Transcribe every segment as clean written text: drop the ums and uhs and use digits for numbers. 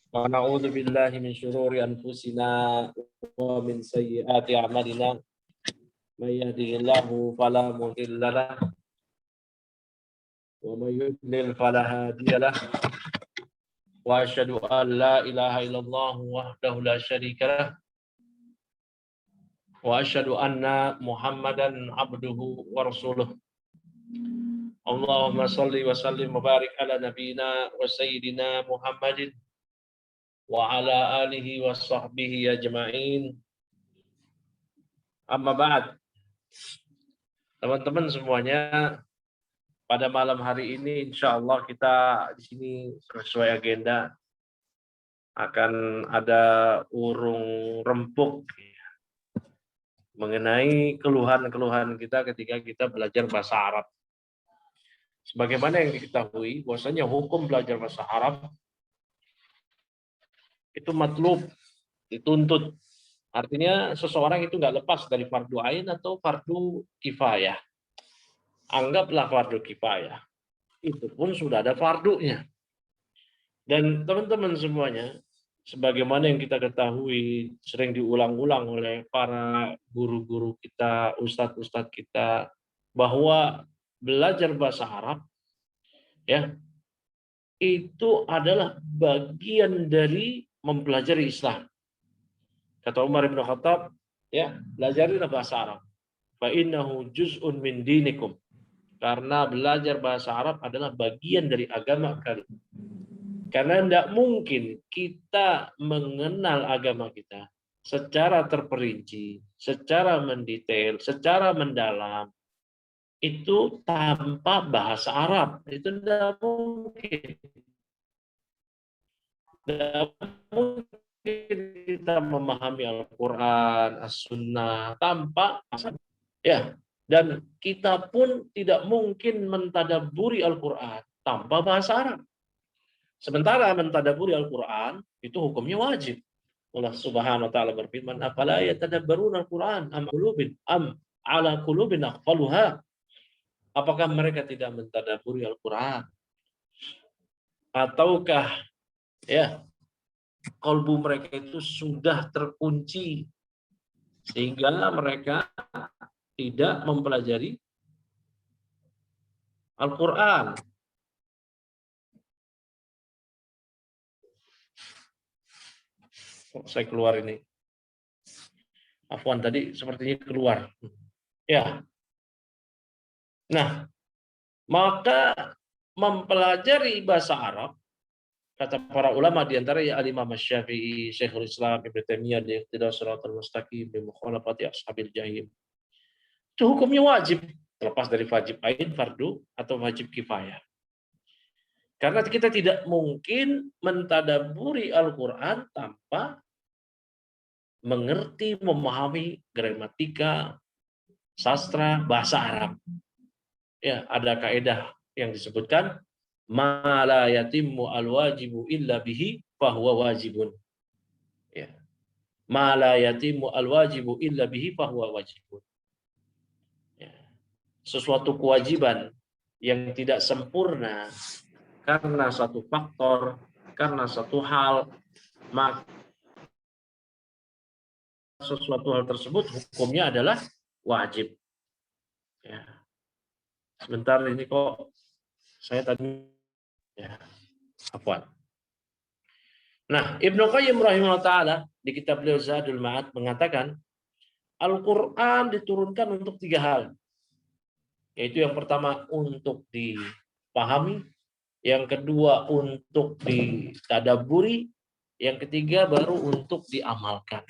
ونعوذ بالله من شرور أنفسنا ومن سيئات أعمالنا من يهده الله فلا مضل له ومن يضلل فلا هادي له وأشهد أن لا إله إلا الله وحده لا شريك له وأشهد أن محمدا عبده ورسوله اللهم صل وسلم وبارك على نبينا وسيدنا محمد وعلى آله وصحبه أجمعين. Amma ba'd. Teman-teman semuanya, pada malam hari ini insya Allah kita di sini sesuai agenda akan ada urung rempuk mengenai keluhan-keluhan kita ketika kita belajar bahasa Arab. Sebagaimana yang diketahui, bahwasanya hukum belajar bahasa Arab itu matlub, dituntut. Artinya seseorang itu nggak lepas dari fardu ain atau fardu kifayah. Anggaplah fardu kifayah. Itu pun sudah ada fardunya. Dan teman-teman semuanya, sebagaimana yang kita ketahui, sering diulang-ulang oleh para guru-guru kita, ustadz-ustadz kita, bahwa belajar bahasa Arab ya itu adalah bagian dari mempelajari Islam. Kata Umar bin Khattab, ya, belajarilah bahasa Arab. Fa innahu juz'un min dinikum. Karena belajar bahasa Arab adalah bagian dari agama kalian. Karena tidak mungkin kita mengenal agama kita secara terperinci, secara mendetail, secara mendalam, itu tanpa bahasa Arab. Itu tidak mungkin. Tidak mungkin kita memahami Al-Quran, As-Sunnah tanpa ya, dan kita pun tidak mungkin mentadaburi Al-Quran tanpa bahasa Arab. Sementara mentadaburi Al-Quran itu hukumnya wajib. Allah Subhanahu wa taala berfirman, "Afala yatadabbaruna Al-Quran am ala qulubin aqfaluha?" Apakah mereka tidak mentadaburi Al-Quran? Ataukah ya kalbu mereka itu sudah terkunci sehingga mereka tidak mempelajari Al-Quran. Saya keluar ini. Afwan tadi sepertinya keluar. Ya. Nah, maka mempelajari bahasa Arab, kata para ulama di antara ya Al-Imam Syafi'i, Syekhul Islam Ibnu Taimiyah di Iqtidas Shiratal Mustaqim bi mukhalafati ashabil jahim. Itu hukumnya wajib, terlepas dari wajib ain, fardu atau wajib kifayah. Karena kita tidak mungkin mentadaburi Al-Qur'an tanpa mengerti, memahami gramatika, sastra, bahasa Arab. Ya, ada kaidah yang disebutkan ma la yatimmu al-wajibu illa bihi fahuwa wajibun. Ya. Ma la yatimmu al-wajibu illa bihi fahuwa wajibun. Ya. Sesuatu kewajiban yang tidak sempurna karena satu faktor, karena satu hal, maka sesuatu hal tersebut hukumnya adalah wajib. Ya. Sebentar ini kok saya tadi ya, afwan. Nah, Ibnu Qayyim rahimahullah taala di kitab beliau Zadul Ma'ad mengatakan Al-Qur'an diturunkan untuk 3 hal. Yaitu yang pertama untuk dipahami, yang kedua untuk ditadaburi, yang ketiga baru untuk diamalkan.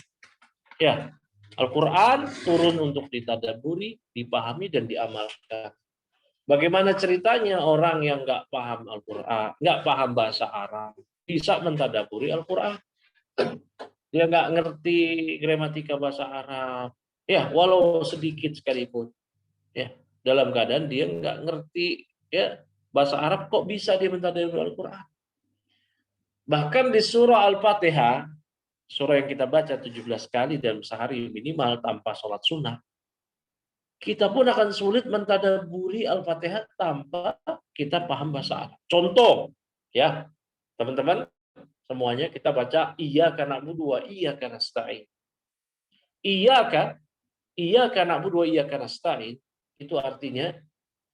Ya, Al-Quran turun untuk ditadaburi, dipahami, dan diamalkan. Bagaimana ceritanya orang yang nggak paham Al-Quran, nggak paham bahasa Arab, bisa mentadaburi Al-Quran? Dia nggak ngerti gramatika bahasa Arab, ya walau sedikit sekalipun, ya dalam keadaan dia nggak ngerti ya bahasa Arab, kok bisa dia mentadaburi Al-Quran? Bahkan di surah Al-Fatihah, surah yang kita baca 17 kali dalam sehari minimal tanpa sholat sunnah, kita pun akan sulit mentadaburi Al-Fatihah tanpa kita paham bahasa Arab. Contoh, ya teman-teman, semuanya kita baca iyyaka na'budu wa iyyaka nasta'in. Iyyaka na'budu wa iyyaka nasta'in itu artinya,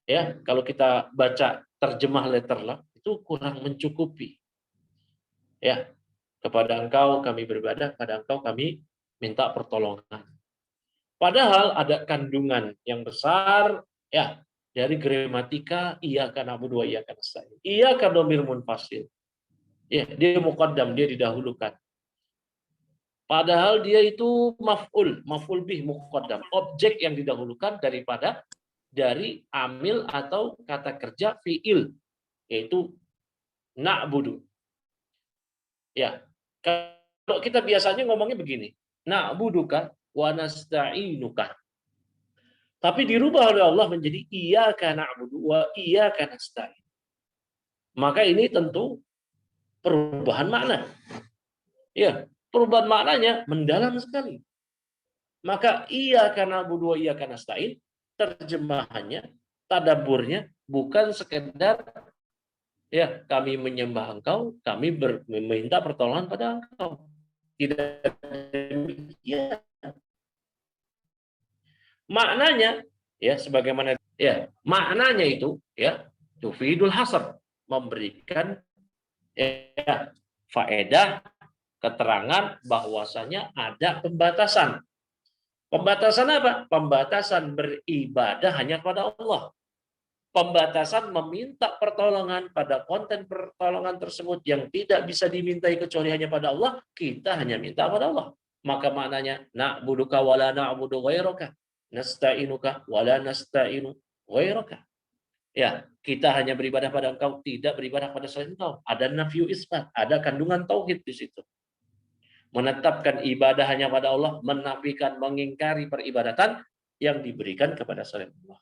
ya, kalau kita baca terjemah letterlah itu kurang mencukupi. Ya, kepada Engkau kami beribadah, pada Engkau kami minta pertolongan. Padahal ada kandungan yang besar, ya, dari gramatika iyyaka na'budu wa iyyaka nasta'in. Iyyaka dhamir munfasil. Ya, dia muqaddam, dia didahulukan. Padahal dia itu maf'ul bih muqaddam, objek yang didahulukan dari amil atau kata kerja fi'il, yaitu na'budu. Ya, kalau kita biasanya ngomongnya begini, na'buduka wa nasta'inuka. Tapi dirubah oleh Allah menjadi iyyaka na'budu wa iyyaka nasta'in. Maka ini tentu perubahan makna. Ya, perubahan maknanya mendalam sekali. Maka iyyaka na'budu wa iyyaka nasta'in terjemahannya, tadabburnya bukan sekedar ya kami menyembah Engkau, kami meminta pertolongan pada Engkau. Tidak demikian. Maknanya ya sebagaimana ya maknanya itu ya tufidul hasr, memberikan ya faedah keterangan bahwasanya ada pembatasan. Pembatasan apa? Pembatasan beribadah hanya kepada Allah. Pembatasan meminta pertolongan pada konten pertolongan tersebut yang tidak bisa dimintai kecuali hanya pada Allah, kita hanya minta pada Allah. Maka maknanya na'buduka wa la na'budu ghairaka, nasta'inuka wa la nasta'inu ghairaka. Ya, kita hanya beribadah pada Engkau, tidak beribadah pada selain Engkau. Ada nafyu isbat, ada kandungan tauhid di situ. Menetapkan ibadah hanya pada Allah, menafikan, mengingkari peribadatan yang diberikan kepada selain Allah.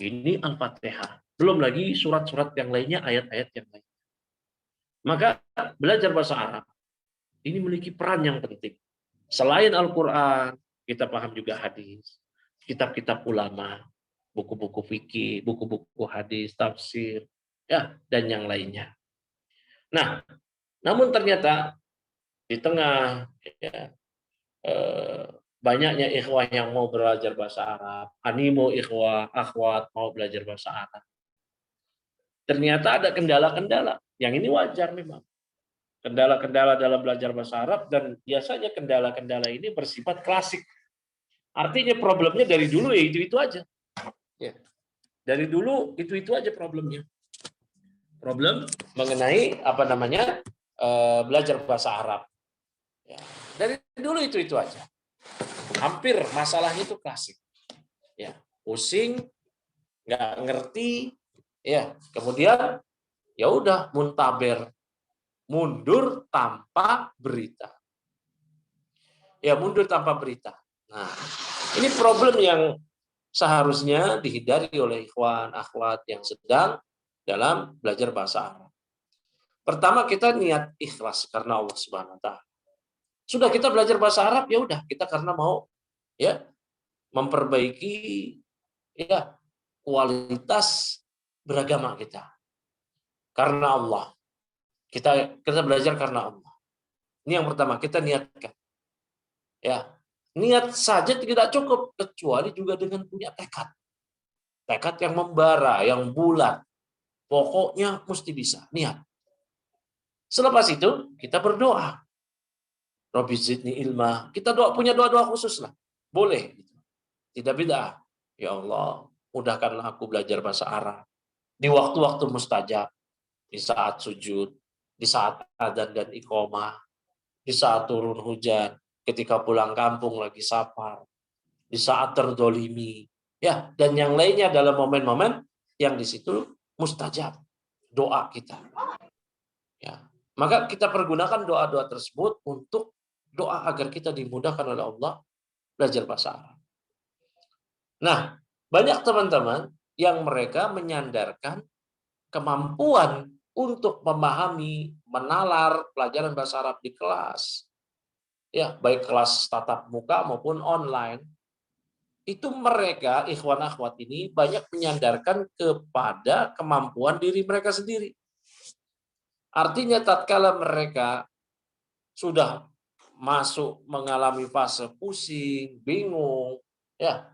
Ini Al-Fatihah. Belum lagi surat-surat yang lainnya, ayat-ayat yang lain. Maka belajar bahasa Arab ini memiliki peran yang penting. Selain Al-Quran, kita paham juga hadis, kitab-kitab ulama, buku-buku fikih, buku-buku hadis, tafsir, ya, dan yang lainnya. Nah, namun ternyata di tengah ya, banyaknya ikhwah yang mau belajar bahasa Arab, animo ikhwah, akhwat mau belajar bahasa Arab. Ternyata ada kendala-kendala. Yang ini wajar memang. Kendala-kendala dalam belajar bahasa Arab dan biasanya kendala-kendala ini bersifat klasik. Artinya problemnya dari dulu ya itu-itu aja. Ya. Dari dulu itu-itu aja problemnya. Problem mengenai belajar bahasa Arab. Ya. Dari dulu itu aja. Hampir masalahnya itu klasik. Ya, pusing, nggak ngerti, ya. Kemudian ya udah muntaber, mundur tanpa berita. Ya, mundur tanpa berita. Nah, ini problem yang seharusnya dihindari oleh ikhwan, akhwat yang sedang dalam belajar bahasa Arab. Pertama kita niat ikhlas karena Allah Subhanahu wa taala. Sudah kita belajar bahasa Arab, ya udah kita karena mau ya memperbaiki ya kualitas beragama kita. Karena Allah. Kita belajar karena Allah. Ini yang pertama, kita niatkan. Ya, niat saja tidak cukup kecuali juga dengan punya tekad. Tekad yang membara, yang bulat. Pokoknya mesti bisa, niat. Selepas itu kita berdoa. Rabbi zidni ilma. Kita punya doa-doa khusus lah. Boleh. Tidak bid'ah. Ya Allah, mudahkanlah aku belajar bahasa Arab. Di waktu-waktu mustajab. Di saat sujud. Di saat adzan dan iqomah. Di saat turun hujan. Ketika pulang kampung lagi safar. Di saat terdolimi. Ya, dan yang lainnya dalam momen-momen yang di situ mustajab. Doa kita. Ya. Maka kita pergunakan doa-doa tersebut untuk doa agar kita dimudahkan oleh Allah belajar bahasa Arab. Nah, banyak teman-teman yang mereka menyandarkan kemampuan untuk memahami, menalar pelajaran bahasa Arab di kelas. Ya, baik kelas tatap muka maupun online. Itu mereka, ikhwan akhwat ini, banyak menyandarkan kepada kemampuan diri mereka sendiri. Artinya tatkala mereka sudah masuk mengalami fase pusing, bingung, ya.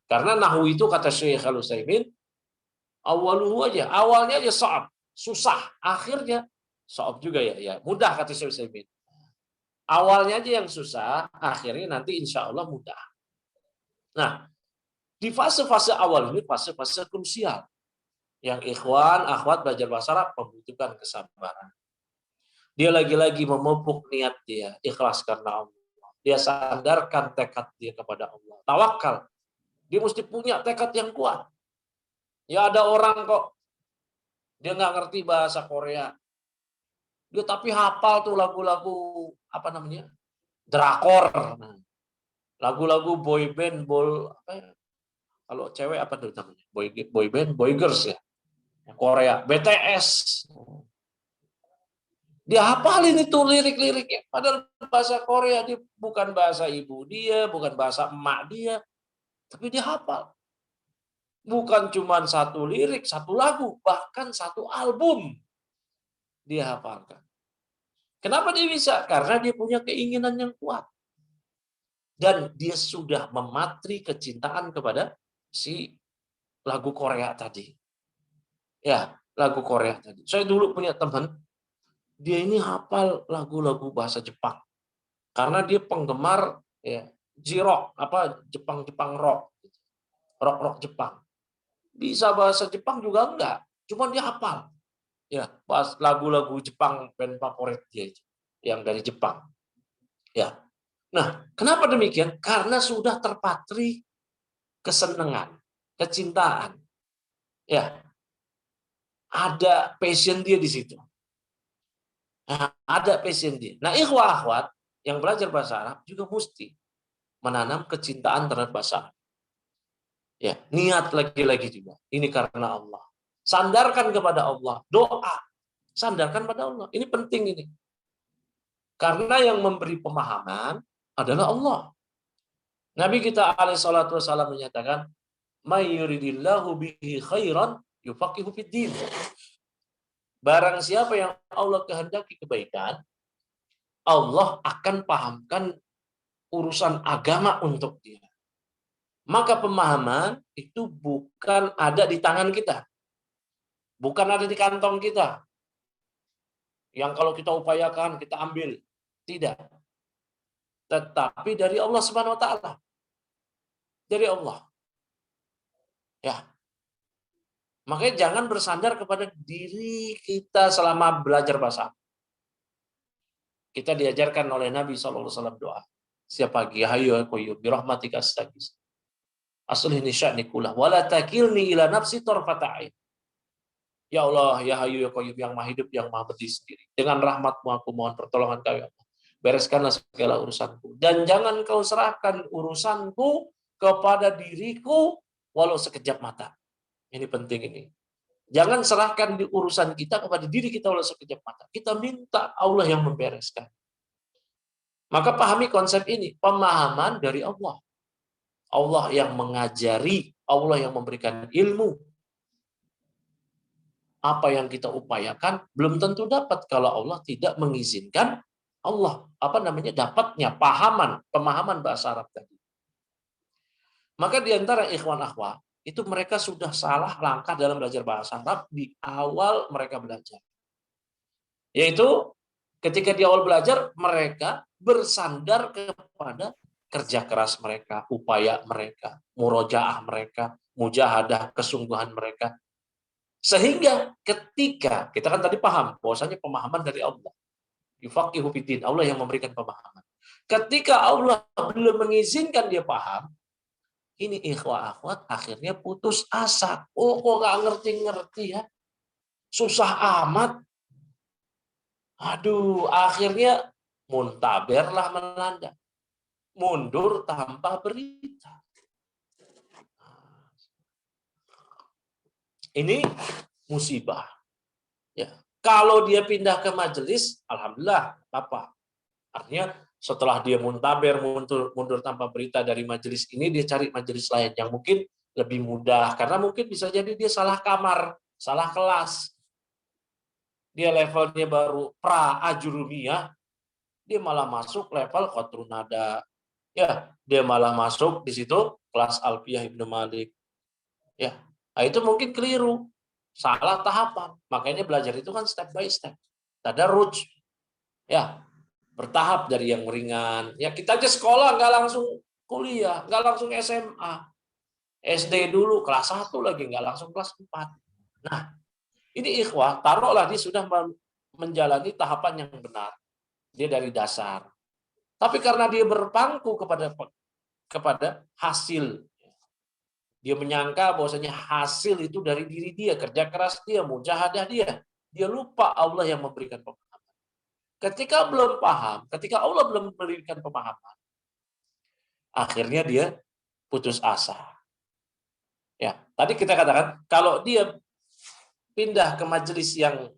Karena nahwu itu kata Syekh Al-Utsaimin, awalnya aja sha'ab, susah, akhirnya sha'ab juga ya, mudah kata Syekh Al-Utsaimin. Awalnya aja yang susah, akhirnya nanti insya Allah mudah. Nah, di fase-fase awal ini fase-fase krusial. Yang ikhwan, akhwat belajar bahasa Arab membutuhkan kesabaran. Dia lagi-lagi memupuk niat dia, ikhlas karena Allah. Dia sandarkan tekad dia kepada Allah. Tawakal. Dia mesti punya tekad yang kuat. Ya ada orang kok, dia nggak ngerti bahasa Korea. Dia tapi hafal tuh lagu-lagu, apa namanya, drakor. Lagu-lagu boy band, kalau cewek apa tuh namanya? Boy band, boy girls ya. Korea, BTS. Dia hafalin itu lirik-liriknya. Padahal bahasa Korea dia bukan bahasa ibu dia, bukan bahasa emak dia, tapi dia hafal. Bukan cuma satu lirik, satu lagu, bahkan satu album dia hafalkan. Kenapa dia bisa? Karena dia punya keinginan yang kuat. Dan dia sudah mematri kecintaan kepada si lagu Korea tadi. Ya, lagu Korea tadi. Saya dulu punya teman, dia ini hafal lagu-lagu bahasa Jepang. Karena dia penggemar ya, J-rock, apa Jepang rock. Rock Jepang. Bisa bahasa Jepang juga enggak, cuma dia hafal. Ya, pas lagu-lagu Jepang band favorit dia itu, yang dari Jepang. Ya. Nah, kenapa demikian? Karena sudah terpatri kesenangan, kecintaan. Ya, ada passion dia di situ. Nah, ada passion dia. Nah, ikhwah akhwat yang belajar bahasa Arab juga mesti menanam kecintaan terhadap bahasa Arab. Ya, niat lagi-lagi juga. Ini karena Allah. Sandarkan kepada Allah. Doa. Sandarkan pada Allah. Ini penting ini. Karena yang memberi pemahaman adalah Allah. Nabi kita alaihissalatu wassalam menyatakan, "May yuridillahu bihi khairan yufaqihu fiddin." Barang siapa yang Allah kehendaki kebaikan, Allah akan pahamkan urusan agama untuk dia. Maka pemahaman itu bukan ada di tangan kita. Bukan ada di kantong kita. Yang kalau kita upayakan, kita ambil. Tidak. Tetapi dari Allah Subhanahu wa taala. Dari Allah. Ya. Makanya jangan bersandar kepada diri kita selama belajar bahasa. Kita diajarkan oleh Nabi SAW doa. Setiap pagi, hayu qayyum bi rahmatika astaghis. Aslih ni sya'ni kullah wa la takilni ila nafsi tarfata ain. Ya Allah, ya Hayu ya Qayyum, yang Maha Hidup, yang Maha Berdiri sendiri. Dengan rahmat-Mu aku mohon pertolongan Kau ya Allah. Bereskanlah segala urusanku. Dan jangan Kau serahkan urusanku kepada diriku walau sekejap mata. Ini penting ini. Jangan serahkan di urusan kita kepada diri kita walau sekejap mata. Kita minta Allah yang membereskan. Maka pahami konsep ini. Pemahaman dari Allah. Allah yang mengajari. Allah yang memberikan ilmu. Apa yang kita upayakan belum tentu dapat kalau Allah tidak mengizinkan Allah dapatnya pemahaman bahasa Arab tadi. Maka di antara ikhwan akhwat itu mereka sudah salah langkah dalam belajar bahasa Arab di awal mereka belajar. Yaitu ketika di awal belajar mereka bersandar kepada kerja keras mereka, upaya mereka, murojaah mereka, mujahadah kesungguhan mereka. Sehingga ketika kita kan tadi paham bahwasanya pemahaman dari Allah. Yufaqihu fiddin, Allah yang memberikan pemahaman. Ketika Allah belum mengizinkan dia paham, ini ikhwah akhwat akhirnya putus asa. Oh, kok nggak ngerti-ngerti ya? Susah amat. Aduh, akhirnya muntaberlah melanda. Mundur tanpa berita. Ini musibah. Ya. Kalau dia pindah ke majelis, alhamdulillah, apa? Artinya setelah dia muntaber, mundur tanpa berita dari majelis ini, dia cari majelis lain yang mungkin lebih mudah. Karena mungkin bisa jadi dia salah kamar, salah kelas. dia levelnya baru pra ajurumiyah, dia malah masuk level qatrun nada. Ya, dia malah masuk di situ kelas Alfiyah Ibnu Malik. Ya, nah, itu mungkin keliru, salah tahapan. Makanya belajar itu kan step by step. Tadarruj, ya, bertahap dari yang ringan. Ya, kita aja sekolah nggak langsung kuliah, nggak langsung SMA. SD dulu kelas 1 lagi, nggak langsung kelas 4. Nah, ini ikhwah, taruhlah dia sudah menjalani tahapan yang benar. Dia dari dasar. Tapi karena dia berpangku kepada hasil, dia menyangka bahwasanya hasil itu dari diri dia, kerja keras dia, mujahadah dia. Dia lupa Allah yang memberikan pemahaman. Ketika belum paham, ketika Allah belum memberikan pemahaman, akhirnya dia putus asa. Ya, tadi kita katakan kalau dia pindah ke majelis yang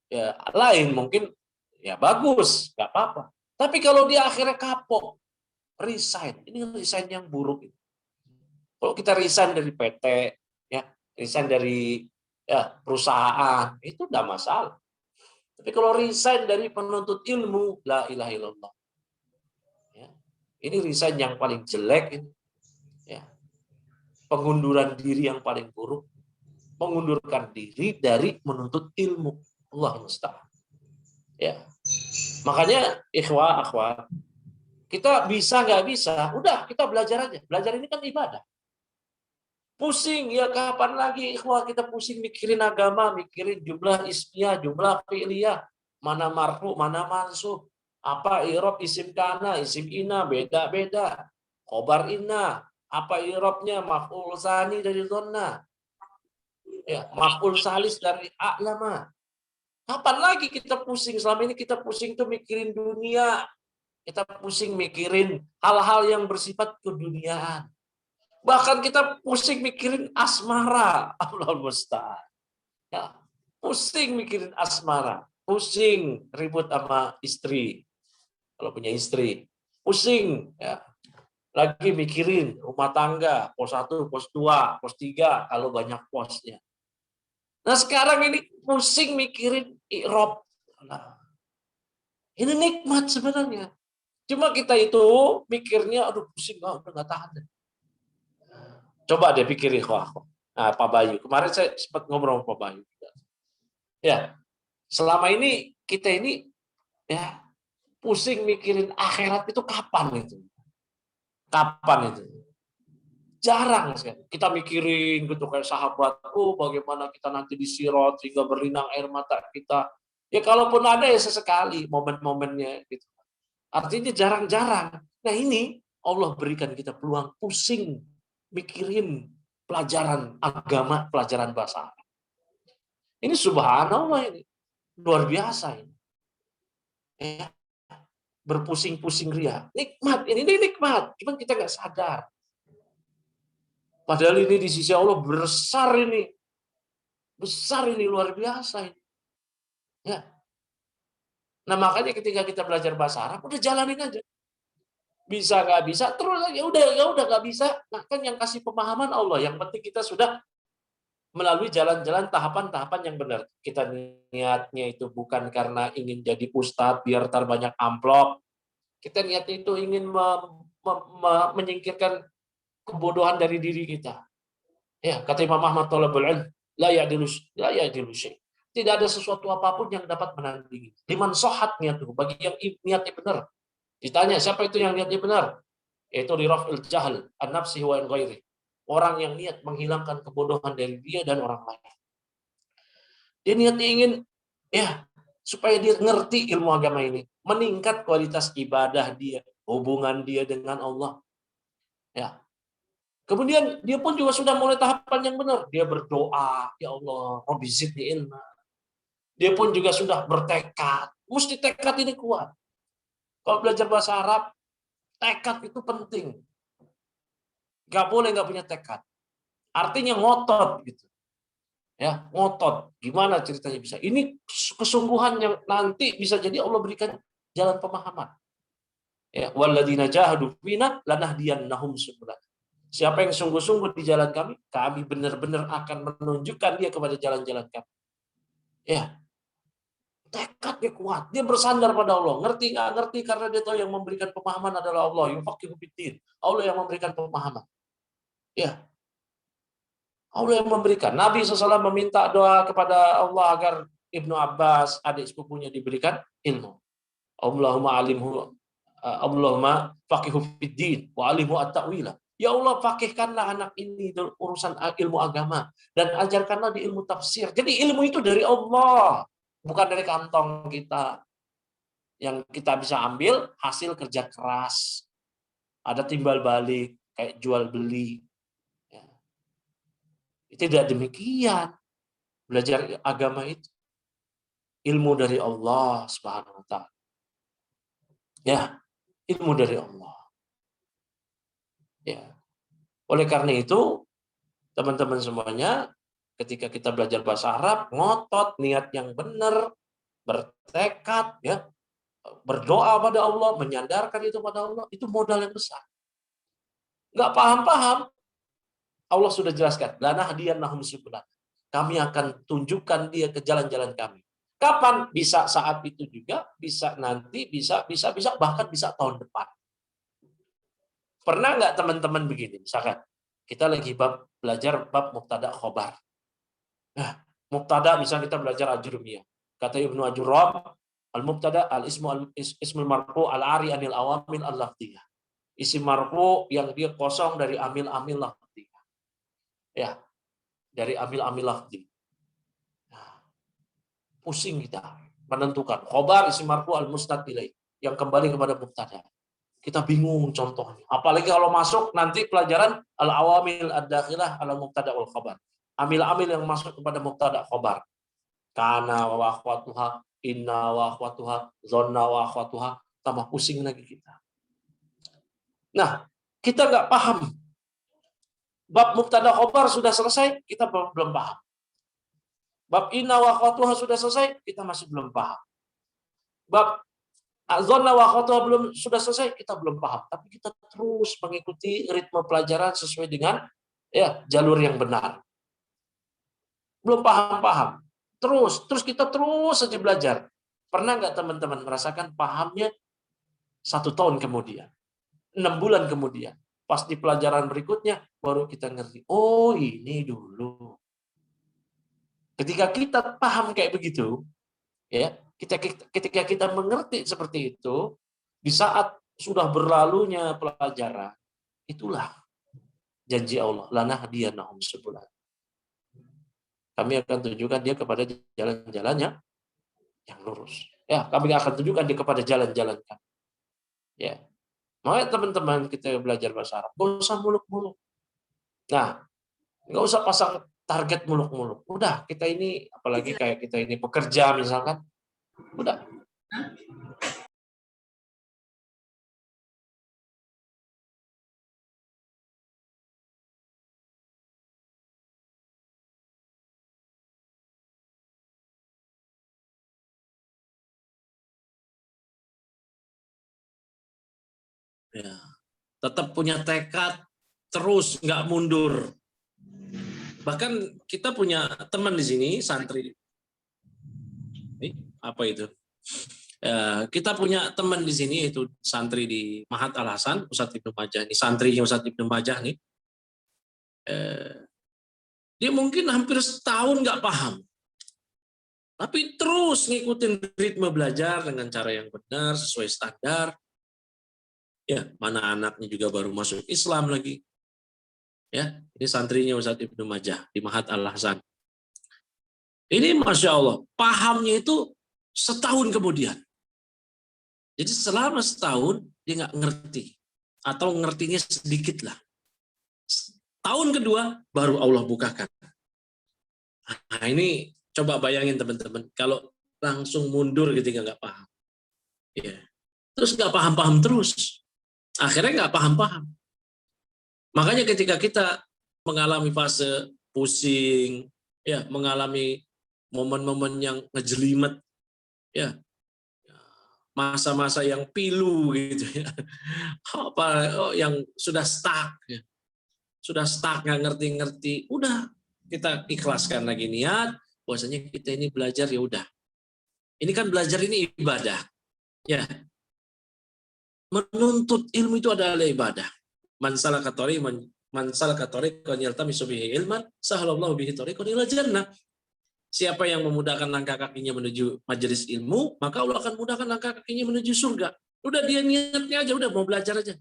ya, lain mungkin ya bagus, nggak apa-apa. Tapi kalau dia akhirnya kapok, resign, ini resign yang buruk. Kalau kita resign dari PT, ya resign dari ya, perusahaan, itu udah masalah. Tapi kalau resign dari penuntut ilmu, la ilaha illallah. Ya, ini resign yang paling jelek. Ya, pengunduran diri yang paling buruk. Mengundurkan diri dari menuntut ilmu. Allah musta'an. Ya. Makanya ikhwah, akhwat, kita bisa nggak bisa, udah kita belajar aja. Belajar ini kan ibadah. Pusing ya kapan lagi ikhwah kita pusing mikirin agama, mikirin jumlah ismiyah, jumlah fi'liyah, mana marfu, mana mansub, apa i'rab isim kana, isim ina beda-beda. Khobar inna, apa i'rabnya maf'ul tsani dari dhanna. Ya, maf'ul salis dari a'lama. Kapan lagi kita pusing? Selama ini kita pusing tuh mikirin dunia. Kita pusing mikirin hal-hal yang bersifat keduniaan. Bahkan kita pusing mikirin asmara. Allah musta'an. Ya, pusing mikirin asmara. Pusing ribut sama istri. Kalau punya istri. Pusing. Ya. Lagi mikirin rumah tangga. Pos 1, pos 2, pos 3. Kalau banyak posnya. Nah sekarang ini pusing mikirin i'rab. Nah, ini nikmat sebenarnya. Cuma kita itu mikirnya, aduh pusing, udah nggak tahan. Coba deh pikirin, nah, Pak Bayu. Kemarin saya sempat ngobrol sama Pak Bayu. Ya, selama ini kita ini ya pusing mikirin akhirat itu kapan itu? Kapan itu? Jarang sekali. Kita mikirin gitu kayak sahabat, bagaimana kita nanti disirot sehingga berlinang air mata kita. Ya kalaupun ada ya sesekali momen-momennya gitu. Artinya jarang-jarang. Nah ini Allah berikan kita peluang pusing mikirin pelajaran agama, pelajaran bahasa Arab. Ini subhanallah ini. Luar biasa ini. Ya, berpusing-pusing ria. Nikmat, ini nikmat. Cuman kita nggak sadar. Padahal ini di sisi Allah besar ini. Besar ini, luar biasa ini. Ya. Nah makanya ketika kita belajar bahasa Arab, udah jalanin aja. Bisa nggak bisa, terus ya udah nggak bisa. Nah kan yang kasih pemahaman Allah. Yang penting kita sudah melalui jalan-jalan tahapan-tahapan yang benar. Kita niatnya itu bukan karena ingin jadi ustadz biar banyak amplop. Kita niatnya itu ingin menyingkirkan kebodohan dari diri kita. Ya, kata Imam Ahmad Thalabul Ilm, la ya'dilu syai'. Tidak ada sesuatu apapun yang dapat menandingi. Liman sohat niatuh, bagi yang niatnya benar. Ditanya, siapa itu yang niatnya benar? Yaitu liraf'il jahl, an-nafsi wa ghairi. Orang yang niat menghilangkan kebodohan dari dia dan orang lain. Dia niatnya ingin ya supaya dia ngerti ilmu agama ini, meningkat kualitas ibadah dia, hubungan dia dengan Allah. Ya. Kemudian dia pun juga sudah mulai tahapan yang benar. Dia berdoa, ya Allah, Rabbi zidni ilma. Dia pun juga sudah bertekad. Mesti tekad ini kuat. Kalau belajar bahasa Arab, tekad itu penting. Gak boleh nggak punya tekad. Artinya ngotot gitu. Ya, ngotot. Gimana ceritanya bisa? Ini kesungguhan yang nanti bisa jadi Allah berikan jalan pemahaman. Ya, walladzina jahadu fina lanahdiyannahum subulana. Siapa yang sungguh-sungguh di jalan kami, kami benar-benar akan menunjukkan dia kepada jalan-jalan kami. Ya. Tekadnya kuat, dia bersandar pada Allah. Ngerti nggak ngerti karena dia tahu yang memberikan pemahaman adalah Allah. Yufaqihu fiddin. Allah yang memberikan pemahaman. Ya, Allah yang memberikan. Nabi SAW meminta doa kepada Allah agar Ibnu Abbas, adik sepupunya, diberikan ilmu. Allahumma alimhu, Allahumma faqihu fiddin wa alimhu at-ta'wila. Ya Allah, fakihkanlah anak ini dalam urusan ilmu agama dan ajarkanlah di ilmu tafsir. Jadi ilmu itu dari Allah, bukan dari kantong kita. Yang kita bisa ambil hasil kerja keras. Ada timbal balik, kayak jual beli. Tidak demikian. Belajar agama itu ilmu dari Allah Subhanahu wa taala. Ya, ilmu dari Allah. Ya. Oleh karena itu, teman-teman semuanya, ketika kita belajar bahasa Arab, ngotot, niat yang benar, bertekad, ya, berdoa pada Allah, menyandarkan itu pada Allah, itu modal yang besar. Nggak paham-paham, Allah sudah jelaskan, lanahdiyannahum subulan. Kami akan tunjukkan dia ke jalan-jalan kami. Kapan? Bisa saat itu juga, bisa nanti, bisa, bahkan bisa tahun depan. Pernah nggak teman-teman begini? Misalkan, kita lagi belajar bab mubtada khobar. Nah, mubtada misalnya kita belajar ajrumiyah. Kata Ibnu Ajurrab, al-mubtada al-ismul marfu al-ari anil awamil al-lafdiyah. Isim marfu yang dia kosong dari amil-amil lafdiyah. Ya, dari amil-amil lafdi. Nah, pusing kita menentukan khobar isim marfu al-musnad ilaih yang kembali kepada mubtada. Kita bingung contohnya. Apalagi kalau masuk nanti pelajaran al-awamil ad-dakhilah ala mubtada wal khabar. Amil-amil yang masuk kepada mubtada khobar. Kana wa akhwatuha, inna wa akhwatuha, zonna wa akhwatuha, tambah pusing lagi kita. Nah, kita nggak paham. Bab mubtada khobar sudah selesai, kita belum paham. Bab inna wa akhwatuha sudah selesai, kita masih belum paham. Bab zonna wa akhwatuha sudah selesai, kita belum paham. Tapi kita terus mengikuti ritme pelajaran sesuai dengan jalur yang benar. Belum paham-paham. Terus kita terus saja belajar. Pernah nggak teman-teman merasakan pahamnya 1 tahun kemudian, 6 bulan kemudian, pas di pelajaran berikutnya baru kita ngerti. Oh, ini dulu. Ketika kita paham kayak begitu, ya, ketika kita mengerti seperti itu, di saat sudah berlalunya pelajaran, itulah janji Allah. Lanahdiyannahum subulan. Kami akan tunjukkan dia kepada jalan-jalannya yang lurus. Ya, kami akan tunjukkan dia kepada jalan-jalan kami. Ya. Makanya teman-teman kita belajar bahasa Arab, nggak usah muluk-muluk. Nah, nggak usah pasang target muluk-muluk. Udah, kita ini, apalagi kayak kita ini pekerja misalkan, udah. Ya, tetap punya tekad, terus nggak mundur. Bahkan kita punya teman di sini, santri. Apa itu? Kita punya teman di sini, yaitu santri di Mahat Al-Hasan, Ustadz Ibnu Majah. Ini santrinya Ustadz Ibnu Majah nih. Dia mungkin hampir setahun nggak paham. Tapi terus ngikutin ritme belajar dengan cara yang benar, sesuai standar. Ya, mana anaknya juga baru masuk Islam lagi. Ya, ini santrinya Ustadz Ibnu Majah di Mahat Al-Hasan. Ini Masya Allah, pahamnya itu setahun kemudian. Jadi selama setahun dia nggak ngerti. Atau ngertinya sedikit lah. Tahun kedua baru Allah bukakan. Nah ini coba bayangin teman-teman, kalau langsung mundur ketika nggak paham. Ya. Terus nggak paham-paham terus. Akhirnya nggak paham-paham. Makanya ketika kita mengalami fase pusing, ya, mengalami momen-momen yang ngejelimet, ya, masa-masa yang pilu gitu ya, yang sudah stuck, ya. Sudah stuck nggak ngerti-ngerti, udah kita ikhlaskan lagi niat, bahwasanya kita ini belajar ya udah Ini kan belajar ini ibadah. Ya, menuntut ilmu itu adalah ibadah. Man salaka tariqan yaltamisu bihi ilman, sahalallahu bihi tariqan ila jannah. Siapa yang memudahkan langkah kakinya menuju majelis ilmu, maka Allah akan mudahkan langkah kakinya menuju surga. Udah dia niatnya aja, udah mau belajar aja.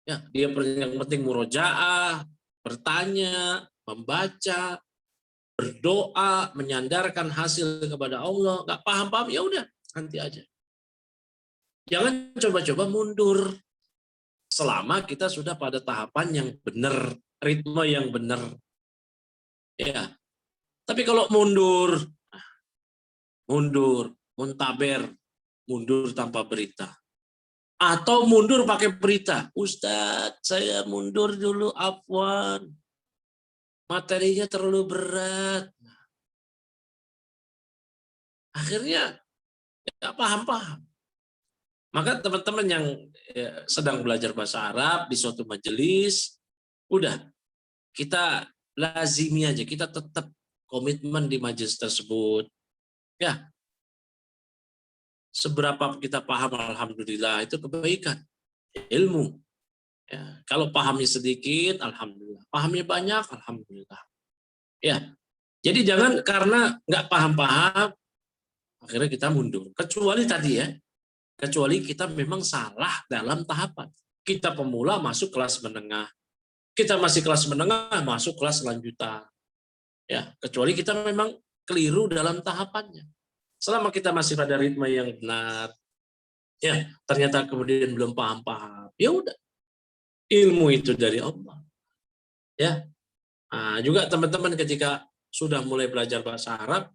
Ya, dia yang penting murojaah, bertanya, membaca, berdoa, menyandarkan hasil kepada Allah. Nggak paham-paham, ya udah, nanti aja. Jangan coba-coba mundur selama kita sudah pada tahapan yang benar, ritme yang benar. Ya. Tapi kalau mundur, muntaber, mundur tanpa berita. Atau mundur pakai berita. Ustadz, saya mundur dulu, afwan. Materinya terlalu berat. Akhirnya ya paham-paham. Maka teman-teman yang sedang belajar bahasa Arab di suatu majelis, udah kita lazimi aja, kita tetap komitmen di majelis tersebut. Ya, seberapa kita paham, alhamdulillah itu kebaikan, ilmu. Ya, kalau pahamnya sedikit, alhamdulillah. Pahamnya banyak, alhamdulillah. Ya, jadi jangan karena nggak paham-paham, akhirnya kita mundur. Kecuali tadi ya, kecuali kita memang salah dalam tahapan. Kita pemula masuk kelas menengah. Kita masih kelas menengah, masuk kelas lanjutan. Ya, kecuali kita memang keliru dalam tahapannya. Selama kita masih pada ritme yang benar, ya ternyata kemudian belum paham-paham, ya udah, ilmu itu dari Allah. Ya, nah, juga teman-teman ketika sudah mulai belajar bahasa Arab,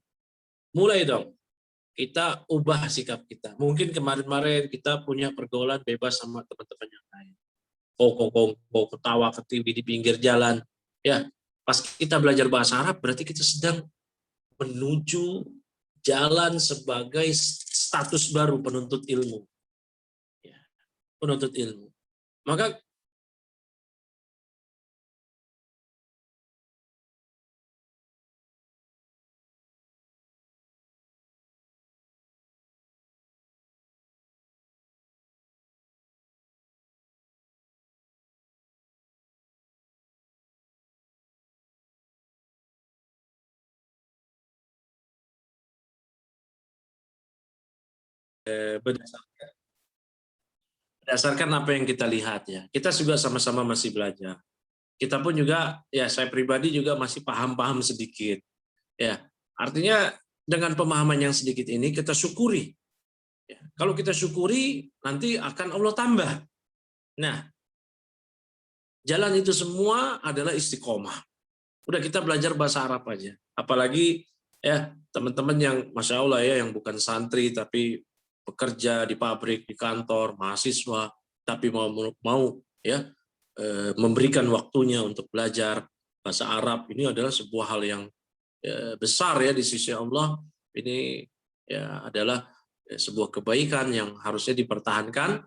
mulai dong kita ubah sikap kita. Mungkin kemarin-kemarin kita punya pergaulan bebas sama teman-teman yang lain. Kok ketawa ketiwi di pinggir jalan. Ya, pas kita belajar bahasa Arab berarti kita sedang menuju jalan sebagai status baru penuntut ilmu. Ya, penuntut ilmu. Maka berdasarkan apa yang kita lihat ya, kita juga sama-sama masih belajar. Kita pun juga, ya saya pribadi juga masih paham-paham sedikit. Ya, artinya dengan pemahaman yang sedikit ini kita syukuri. Ya, kalau kita syukuri, nanti akan Allah tambah. Nah, jalan itu semua adalah istiqomah. Udah kita belajar bahasa Arab aja. Apalagi ya teman-teman yang Masya Allah ya, yang bukan santri tapi bekerja di pabrik, di kantor, mahasiswa, tapi mau ya memberikan waktunya untuk belajar bahasa Arab. Ini adalah sebuah hal yang besar ya di sisi Allah. Ini ya adalah sebuah kebaikan yang harusnya dipertahankan.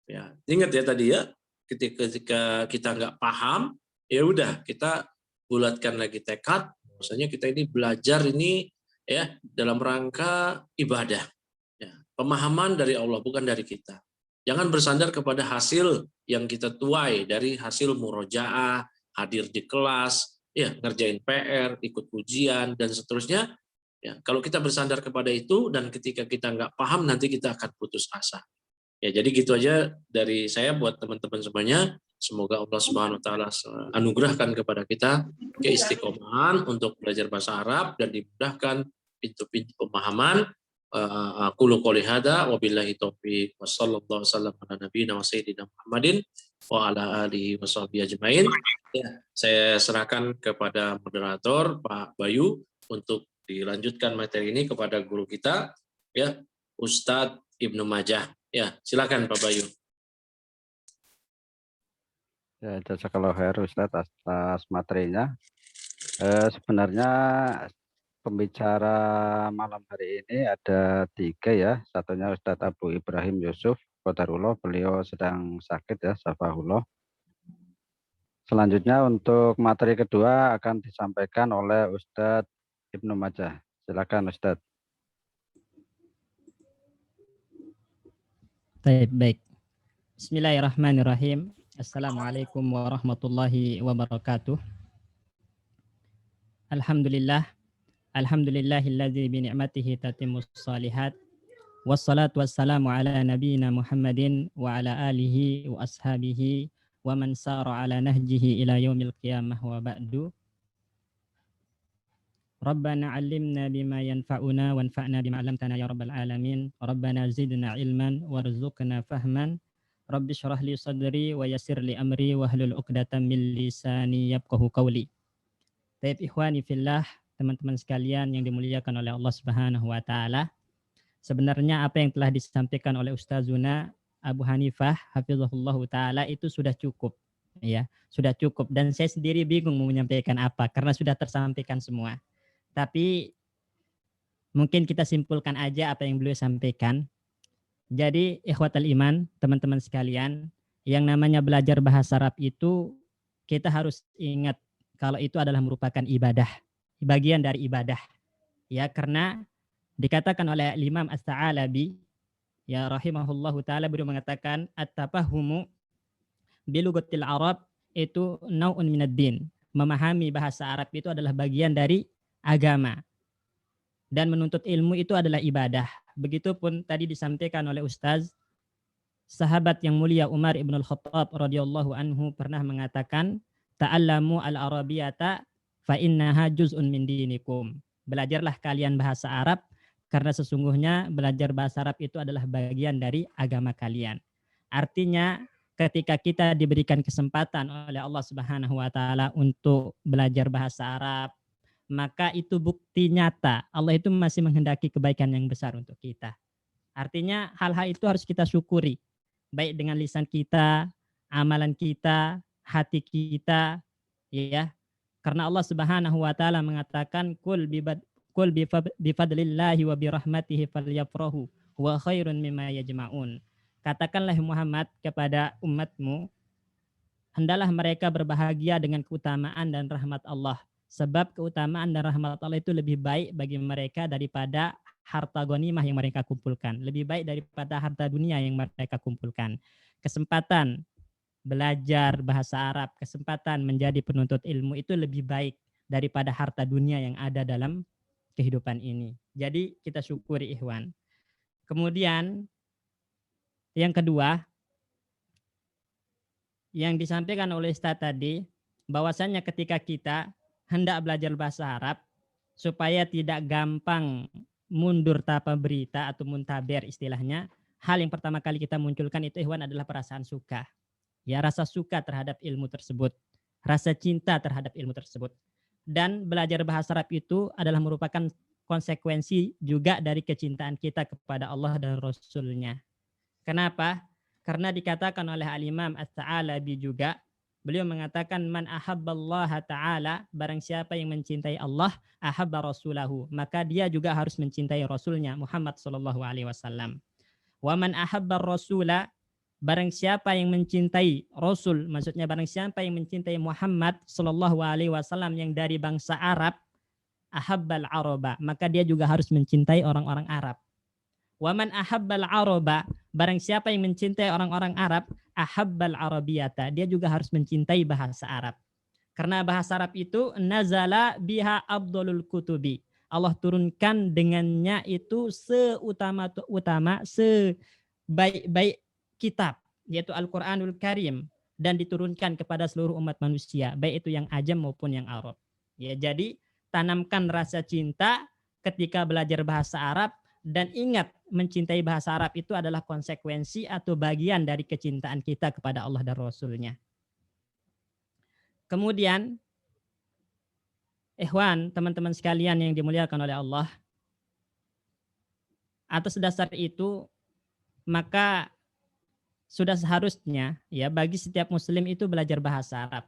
Ya, ingat ya tadi ya, ketika kita nggak paham, ya udah kita bulatkan lagi tekad. Maksudnya kita ini belajar ini ya dalam rangka ibadah. Ya, pemahaman dari Allah bukan dari kita. Jangan bersandar kepada hasil yang kita tuai dari hasil murojaah, hadir di kelas, ya ngerjain PR, ikut ujian dan seterusnya. Ya, kalau kita bersandar kepada itu dan ketika kita nggak paham nanti kita akan putus asa. Ya, jadi gitu aja dari saya buat teman-teman semuanya. Semoga Allah Subhanahu wa taala anugerahkan kepada kita keistiqomahan untuk belajar bahasa Arab dan dimudahkan pintu-pintu pemahaman. Aku qouli hada wabillahi taufik wassallallahu wasallam ala nabiyina wa sayyidina Muhammadin wa ala alihi washabbihi ajmain. Ya, saya serahkan kepada moderator Pak Bayu untuk dilanjutkan materi ini kepada guru kita ya, Ustadz Ibnu Majah. Ya, silakan Pak Bayu. Ya, jazakallahu khair Ustadz atas materinya. Sebenarnya pembicara malam hari ini ada 3 ya. Satunya Ustadz Abu Ibrahim Yusuf Qadarullah, beliau sedang sakit ya, syafahullah. Selanjutnya untuk materi kedua akan disampaikan oleh Ustadz Ibnu Majah. Silakan Ustadz. Baik. Bismillahirrahmanirrahim. Assalamualaikum warahmatullahi wabarakatuh. Alhamdulillah. Alhamdulillahilladzi bi ni'matihi tatimmus shalihat. Wassalatu wassalamu ala nabiyyina Muhammadin wa ala alihi wa ashabihi wa man sara ala nahjihi ila yaumil qiyamah wa ba'du. Rabbana 'allimna bima yanfa'una wanfa'na bima 'allamtana ya rabbal alamin. Rabbana zidna ilman warzuqna fahman. Rabbi syrah li sadri wa yassir li amri wahlul 'uqdatam min lisani yafqahu qawli. Taib ikhwani fillah, teman-teman sekalian yang dimuliakan oleh Allah Subhanahu wa taala. Sebenarnya apa yang telah disampaikan oleh Ustazuna Abu Hanifah hafizahullahu taala itu sudah cukup, ya, sudah cukup, dan saya sendiri bingung mau menyampaikan apa karena sudah tersampaikan semua. Tapi mungkin kita simpulkan aja apa yang beliau sampaikan. Jadi ikhwatal iman, teman-teman sekalian, yang namanya belajar bahasa Arab itu kita harus ingat kalau itu adalah merupakan ibadah, bagian dari ibadah. Ya, karena dikatakan oleh Imam As-Sa'alabi ya rahimahullahu taala, beliau mengatakan at-tafahumu bilugatil Arab itu nau'un minad din. Memahami bahasa Arab itu adalah bagian dari agama. Dan menuntut ilmu itu adalah ibadah. Begitupun tadi disampaikan oleh Ustaz, sahabat yang mulia Umar ibn al-Khattab radhiyallahu anhu pernah mengatakan, ta'allamu al-arabiyata fa innaha juz'un min dinikum. Belajarlah kalian bahasa Arab karena sesungguhnya belajar bahasa Arab itu adalah bagian dari agama kalian. Artinya ketika kita diberikan kesempatan oleh Allah Subhanahu wa taala untuk belajar bahasa Arab, maka itu bukti nyata Allah itu masih menghendaki kebaikan yang besar untuk kita. Artinya hal-hal itu harus kita syukuri, baik dengan lisan kita, amalan kita, hati kita, ya. Karena Allah Subhanahu wa taala mengatakan kul bifadlillahi wa birahmatihi falyafrahu wa khairun mimma yajma'un. Katakanlah Muhammad kepada umatmu, hendaklah mereka berbahagia dengan keutamaan dan rahmat Allah. Sebab keutamaan dan rahmat Allah itu lebih baik bagi mereka daripada harta ghanimah yang mereka kumpulkan. Lebih baik daripada harta dunia yang mereka kumpulkan. Kesempatan belajar bahasa Arab, kesempatan menjadi penuntut ilmu itu lebih baik daripada harta dunia yang ada dalam kehidupan ini. Jadi kita syukuri ikhwan. Kemudian yang kedua, yang disampaikan oleh Ustaz tadi, bahwasannya ketika kita hendak belajar bahasa Arab supaya tidak gampang mundur tanpa berita atau muntaber istilahnya, hal yang pertama kali kita munculkan itu ikhwan adalah perasaan suka. Ya, rasa suka terhadap ilmu tersebut, rasa cinta terhadap ilmu tersebut. Dan belajar bahasa Arab itu adalah merupakan konsekuensi juga dari kecintaan kita kepada Allah dan Rasul-Nya. Kenapa? Karena dikatakan oleh Al-Imam As-Sa'alabi juga, beliau mengatakan man ahabballaha ta'ala, barang siapa yang mencintai Allah, ahabba rasulahu, maka dia juga harus mencintai Rasulnya Muhammad sallallahu alaihi wasallam. Wa man ahabba rasula, barang siapa yang mencintai Rasul, maksudnya barang siapa yang mencintai Muhammad sallallahu alaihi wasallam yang dari bangsa Arab, ahabbal araba, maka dia juga harus mencintai orang-orang Arab. Wa man ahabbal araba, barang siapa yang mencintai orang-orang Arab, ahabbal arabiyata, dia juga harus mencintai bahasa Arab. Karena bahasa Arab itu nazala biha afdalul kutubi. Allah turunkan dengannya itu seutama-utama, sebaik-baik kitab, yaitu Al-Qur'anul Karim, dan diturunkan kepada seluruh umat manusia, baik itu yang ajam maupun yang Arab. Ya, jadi tanamkan rasa cinta ketika belajar bahasa Arab, dan ingat mencintai bahasa Arab itu adalah konsekuensi atau bagian dari kecintaan kita kepada Allah dan Rasul-Nya. Kemudian, ikhwan, teman-teman sekalian yang dimuliakan oleh Allah, atas dasar itu, maka sudah seharusnya ya bagi setiap muslim itu belajar bahasa Arab.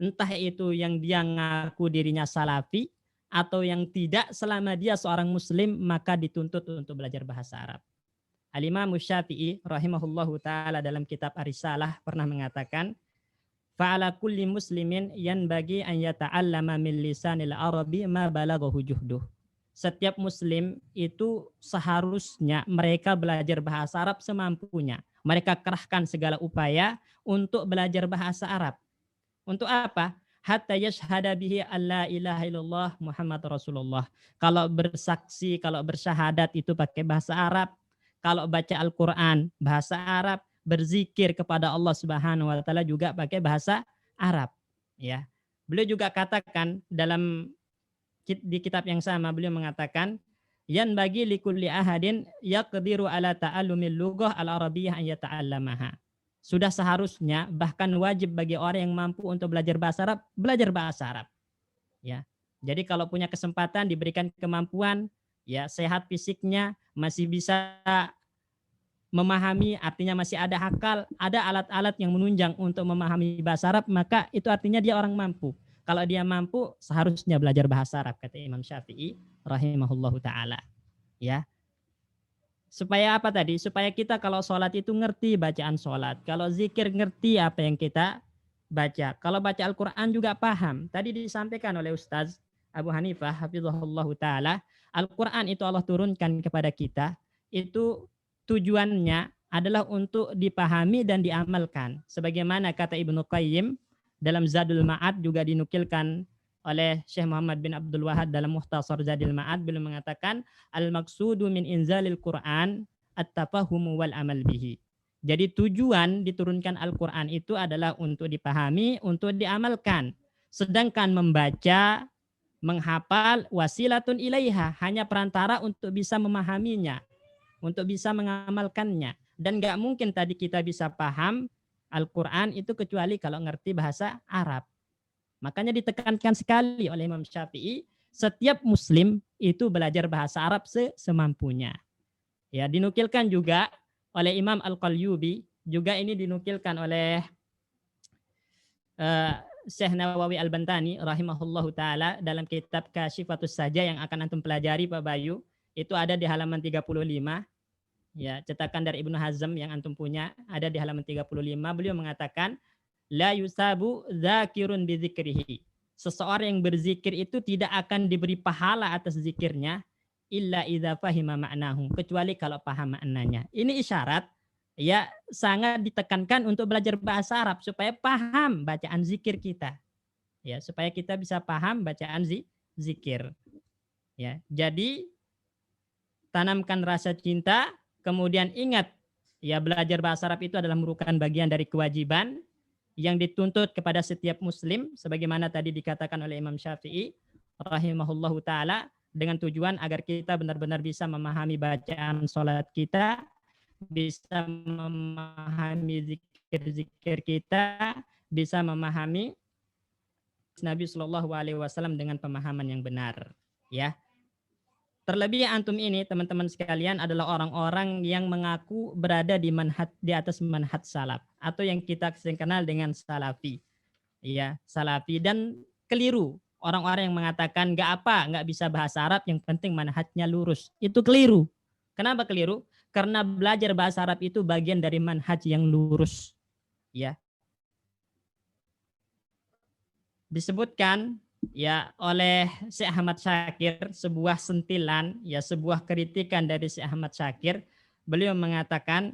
Entah itu yang dia ngaku dirinya salafi, atau yang tidak, selama dia seorang muslim maka dituntut untuk belajar bahasa Arab. Al-Imam Syafi'i rahimahullahu taala dalam kitab Ar-Risalah pernah mengatakan, fa'ala kulli muslimin yanbaghi an yata'allama min lisanil arabi ma balaghahu juhduh. setiap muslim itu seharusnya mereka belajar bahasa Arab semampunya. Mereka kerahkan segala upaya untuk belajar bahasa Arab. Untuk apa? Hatta yashhada bihi alla ilaha illallah Muhammad Rasulullah. Kalau bersaksi, kalau bersyahadat itu pakai bahasa Arab. Kalau baca Al-Quran bahasa Arab. Berzikir kepada Allah Subhanahu wa taala juga pakai bahasa Arab. Ya. Beliau juga katakan dalam di kitab yang sama, beliau mengatakan yan bagi likulli ahadin yaqdiru ala ta'allumil lughah al-arabiyyah an yata'allamaha. Sudah seharusnya bahkan wajib bagi orang yang mampu untuk belajar bahasa Arab. Ya. Jadi kalau punya kesempatan, diberikan kemampuan, ya sehat fisiknya, masih bisa memahami, artinya masih ada akal, ada alat-alat yang menunjang untuk memahami bahasa Arab, maka itu artinya dia orang mampu. Kalau dia mampu, seharusnya belajar bahasa Arab, kata Imam Syafi'i rahimahullahu ta'ala. Ya. Supaya apa tadi? Supaya kita kalau sholat itu ngerti bacaan sholat. Kalau zikir ngerti apa yang kita baca. Kalau baca Al-Quran juga paham. Tadi disampaikan oleh Ustaz Abu Hanifah, hafizahullahu ta'ala, Al-Quran itu Allah turunkan kepada kita, itu tujuannya adalah untuk dipahami dan diamalkan. Sebagaimana kata Ibnu Qayyim, dalam Zadul Ma'ad juga dinukilkan oleh Syekh Muhammad bin Abdul Wahab dalam Mukhtasar Zadul Ma'ad, beliau mengatakan al-maqsudu min inzalil Qur'an at-tafahumu wal amal bihi. Jadi tujuan diturunkan Al-Qur'an itu adalah untuk dipahami, untuk diamalkan. Sedangkan membaca, menghafal wasilatun ilaiha, hanya perantara untuk bisa memahaminya, untuk bisa mengamalkannya. Dan enggak mungkin tadi kita bisa paham Al-Quran itu kecuali kalau ngerti bahasa Arab. Makanya ditekankan sekali oleh Imam Syafi'i, setiap muslim itu belajar bahasa Arab semampunya. Ya, dinukilkan juga oleh Imam Al-Qalyubi, juga ini dinukilkan oleh Syekh Nawawi Al-Bantani rahimahullahu ta'ala dalam kitab Kasyifatus Saja yang akan antum pelajari Pak Bayu. Itu ada di halaman 35. Ya, cetakan dari Ibnu Hazm yang antum punya ada di halaman 35. Beliau mengatakan la yusabu dzakirun bizikrihi. Seseorang yang berzikir itu tidak akan diberi pahala atas zikirnya illa idza fahima ma'nahu, kecuali kalau paham maknanya. Ini isyarat ya sangat ditekankan untuk belajar bahasa Arab supaya paham bacaan zikir kita. Ya, supaya kita bisa paham bacaan zikir. Ya, jadi tanamkan rasa cinta. Kemudian ingat, ya belajar bahasa Arab itu adalah merupakan bagian dari kewajiban yang dituntut kepada setiap muslim, sebagaimana tadi dikatakan oleh Imam Syafi'i rahimahullahu ta'ala, dengan tujuan agar kita benar-benar bisa memahami bacaan sholat kita, bisa memahami zikir-zikir kita, bisa memahami Nabi SAW dengan pemahaman yang benar. Ya. Terlebih antum ini teman-teman sekalian adalah orang-orang yang mengaku berada di atas manhaj salaf atau yang kita kenal dengan salafi. Ya, salafi, dan keliru. Orang-orang yang mengatakan nggak bisa bahasa Arab, yang penting manhajnya lurus. Itu keliru. Kenapa keliru? Karena belajar bahasa Arab itu bagian dari manhaj yang lurus. Ya. Disebutkan ya oleh Syekh Ahmad Syakir sebuah sentilan, ya sebuah kritikan dari Syekh Ahmad Syakir. Beliau mengatakan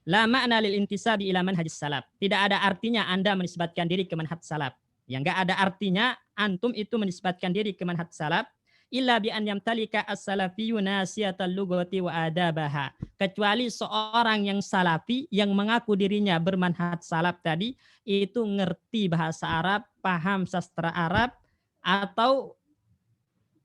la ma'na lil intisabi ila manhaj salaf. Tidak ada artinya Anda menisbatkan diri ke manhaj salaf. Ya, enggak ada artinya antum itu menisbatkan diri ke manhaj salaf illa bi an yamtalika as-salafiyyu nasiyatal lughati wa adabaha. Kecuali seorang yang salafi yang mengaku dirinya bermanhaj salaf tadi itu ngerti bahasa Arab, paham sastra Arab, atau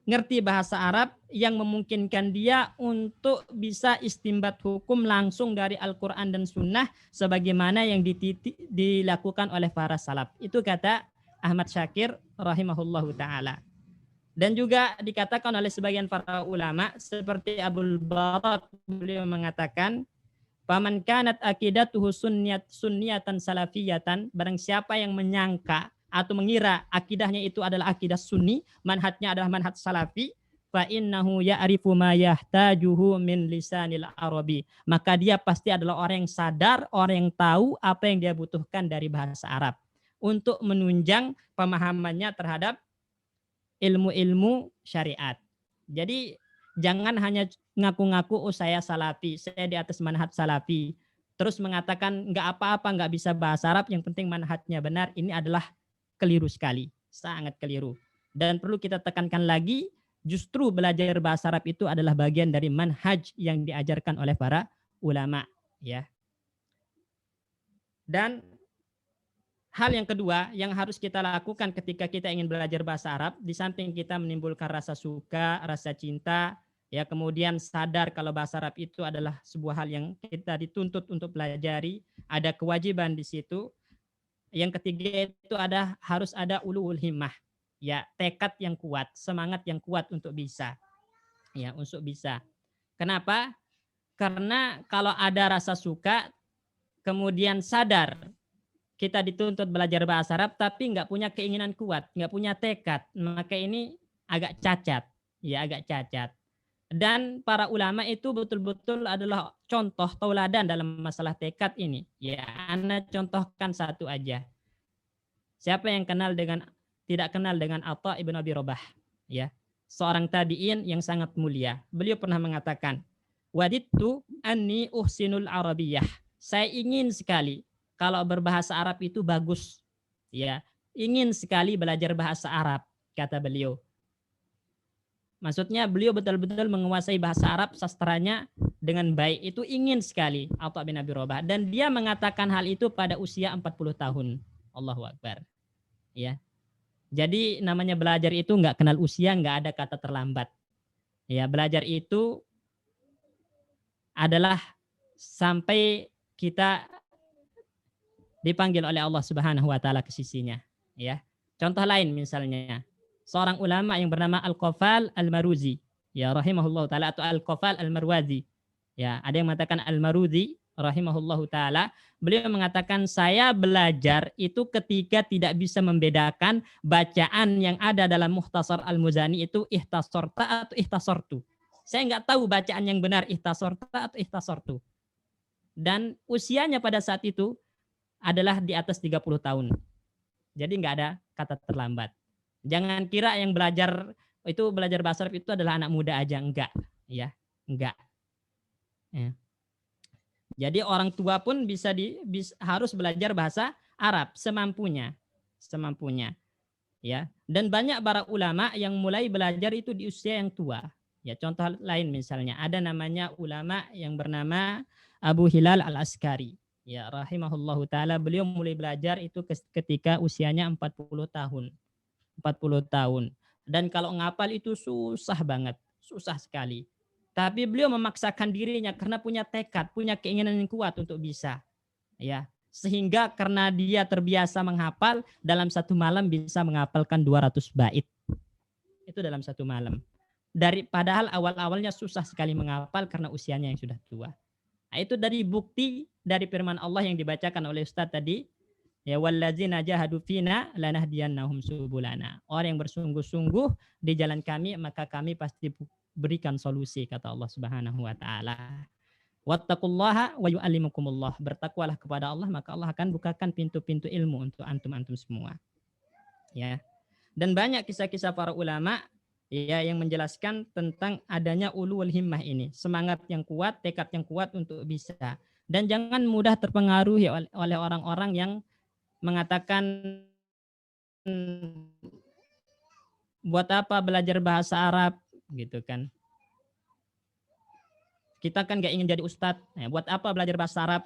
ngerti bahasa Arab yang memungkinkan dia untuk bisa istimbat hukum langsung dari Al-Quran dan Sunnah sebagaimana yang dilakukan oleh para salaf. Itu kata Ahmad Syakir rahimahullahu ta'ala. Dan juga dikatakan oleh sebagian para ulama seperti Abul Barak, beliau mengatakan faman kanat aqidatuhu sunniyatan salafiyatan, barang siapa yang menyangka atau mengira akidahnya itu adalah akidah sunni, manhajnya adalah manhaj salafi, fa innahu ya'rifu ma yahtajuhu min lisanil arabi, maka dia pasti adalah orang yang sadar, orang yang tahu apa yang dia butuhkan dari bahasa Arab untuk menunjang pemahamannya terhadap ilmu-ilmu syariat. Jadi jangan hanya ngaku-ngaku oh saya salafi, saya di atas manhaj salafi, terus mengatakan nggak apa-apa, nggak bisa bahasa Arab, yang penting manhajnya benar. Ini adalah keliru sekali, sangat keliru. Dan perlu kita tekankan lagi, justru belajar bahasa Arab itu adalah bagian dari manhaj yang diajarkan oleh para ulama, ya. Dan hal yang kedua yang harus kita lakukan ketika kita ingin belajar bahasa Arab, di samping kita menimbulkan rasa suka, rasa cinta, ya, kemudian sadar kalau bahasa Arab itu adalah sebuah hal yang kita dituntut untuk pelajari, ada kewajiban di situ. Yang ketiga itu harus ada ulul himmah, ya, tekad yang kuat, semangat yang kuat untuk bisa, ya, untuk bisa. Kenapa? Karena kalau ada rasa suka, kemudian sadar kita dituntut belajar bahasa Arab tapi nggak punya keinginan kuat, nggak punya tekad, maka ini agak cacat, ya, agak cacat. Dan para ulama itu betul-betul adalah contoh tauladan dalam masalah tekad ini. Ya, Anda contohkan satu aja. Siapa yang tidak kenal dengan Atha ibn Abi Rabah, ya, seorang tabi'in yang sangat mulia. Beliau pernah mengatakan, "Wadittu anni uhsinul Arabiyyah." Saya ingin sekali kalau berbahasa Arab itu bagus, ya, ingin sekali belajar bahasa Arab, kata beliau. Maksudnya beliau betul-betul menguasai bahasa Arab, sastranya dengan baik, itu ingin sekali Atha bin Abi Rabah, dan dia mengatakan hal itu pada usia 40 tahun. Allahu Akbar. Ya. Jadi namanya belajar itu nggak kenal usia, nggak ada kata terlambat. Ya, belajar itu adalah sampai kita dipanggil oleh Allah Subhanahu wa taala ke sisinya, ya. Contoh lain misalnya, seorang ulama yang bernama Al-Qafal Al-Maruzi, ya, rahimahullahu taala, atau Al-Qafal Al-Marwazi. Ya, ada yang mengatakan Al-Maruzi rahimahullahu taala. Beliau mengatakan, saya belajar itu ketika tidak bisa membedakan bacaan yang ada dalam Mukhtasar Al-Muzani itu ihtasorta atau ihtasortu. Saya nggak tahu bacaan yang benar ihtasorta atau ihtasortu. Dan usianya pada saat itu adalah di atas 30 tahun. Jadi nggak ada kata terlambat. Jangan kira yang belajar bahasa Arab itu adalah anak muda aja, enggak, ya, enggak. Ya. Jadi orang tua pun harus belajar bahasa Arab semampunya, ya. Dan banyak para ulama yang mulai belajar itu di usia yang tua. Ya, contoh lain misalnya ada namanya ulama yang bernama Abu Hilal Al-Askari. Ya, rahimahullahu taala, beliau mulai belajar itu ketika usianya 40 tahun. 40 tahun. Dan kalau ngapal itu susah banget, susah sekali. Tapi beliau memaksakan dirinya karena punya tekad, punya keinginan yang kuat untuk bisa. Ya, sehingga karena dia terbiasa menghafal, dalam satu malam bisa menghafalkan 200 bait. Itu dalam satu malam. Padahal awal-awalnya susah sekali menghafal karena usianya yang sudah tua. Nah, itu dari bukti dari firman Allah yang dibacakan oleh Ustaz tadi, ya, wallazina jahadu fina lanahdiyannahum subulana. Orang yang bersungguh-sungguh di jalan kami, maka kami pasti berikan solusi, kata Allah Subhanahu wa taala. Wattaqullaha wa yu'allimukumullah. Bertakwalah kepada Allah, maka Allah akan bukakan pintu-pintu ilmu untuk antum-antum semua. Ya. Dan banyak kisah-kisah para ulama, ya, yang menjelaskan tentang adanya ulul himmah ini, semangat yang kuat, tekad yang kuat untuk bisa. Dan jangan mudah terpengaruhi oleh orang-orang yang mengatakan, buat apa belajar bahasa Arab, gitu kan. Kita kan gak ingin jadi ustadz, ya, buat apa belajar bahasa Arab,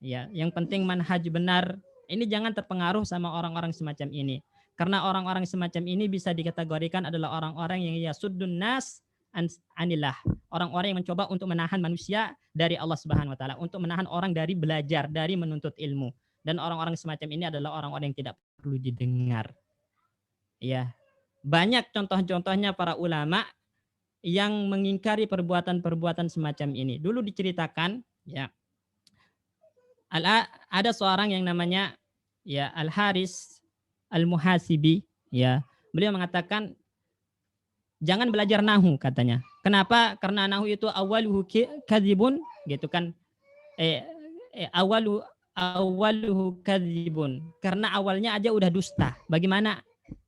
ya, yang penting manhaj benar. Ini jangan terpengaruh sama orang-orang semacam ini. Karena orang-orang semacam ini bisa dikategorikan adalah orang-orang yang yasuddun nas anillah. Orang-orang yang mencoba untuk menahan manusia dari Allah Subhanahu wa taala, untuk menahan orang dari belajar, dari menuntut ilmu. Dan orang-orang semacam ini adalah orang-orang yang tidak perlu didengar. Ya. Banyak contoh-contohnya para ulama yang mengingkari perbuatan-perbuatan semacam ini. Dulu diceritakan, ya, ada seorang yang namanya, ya, Al-Haris Al-Muhasibi, ya. Beliau mengatakan jangan belajar nahu, katanya. Kenapa? Karena nahu itu awaluhu kadzibun, gitu kan. Awaluhu kadzibun. Karena awalnya aja udah dusta. Bagaimana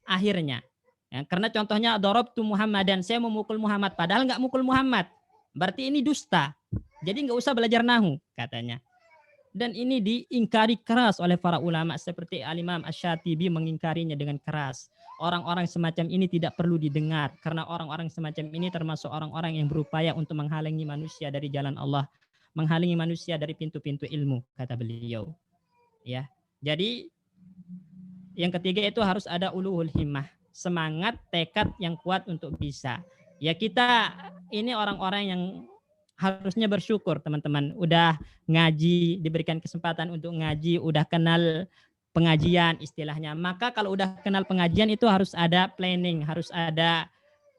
akhirnya? Ya, karena contohnya darabtu Muhammadan, saya memukul Muhammad, padahal nggak mukul Muhammad. Berarti ini dusta. Jadi nggak usah belajar nahu katanya. Dan ini diingkari keras oleh para ulama seperti Al-Imam Asy-Syatibi mengingkarinya dengan keras. Orang-orang semacam ini tidak perlu didengar karena orang-orang semacam ini termasuk orang-orang yang berupaya untuk menghalangi manusia dari jalan Allah, menghalangi manusia dari pintu-pintu ilmu, kata beliau. Ya. Jadi yang ketiga itu harus ada uluhul himmah, semangat, tekad yang kuat untuk bisa. Ya kita ini orang-orang yang harusnya bersyukur teman-teman. Udah ngaji, diberikan kesempatan untuk ngaji, udah kenal pengajian istilahnya. Maka kalau udah kenal pengajian itu harus ada planning, harus ada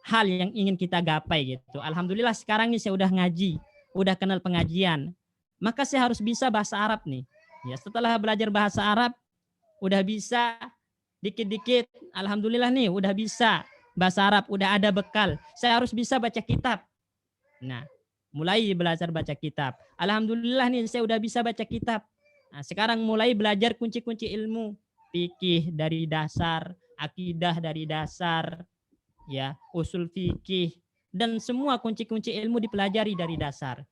hal yang ingin kita gapai gitu. Alhamdulillah sekarang nih saya udah ngaji, udah kenal pengajian. Maka saya harus bisa bahasa Arab nih. Ya setelah belajar bahasa Arab, udah bisa dikit-dikit, alhamdulillah nih udah bisa bahasa Arab, udah ada bekal. Saya harus bisa baca kitab. Nah, mulai belajar baca kitab. Alhamdulillah nih saya udah bisa baca kitab. Nah, sekarang mulai belajar kunci-kunci ilmu, fikih dari dasar, akidah dari dasar, ya, usul fikih dan semua kunci-kunci ilmu dipelajari dari dasar.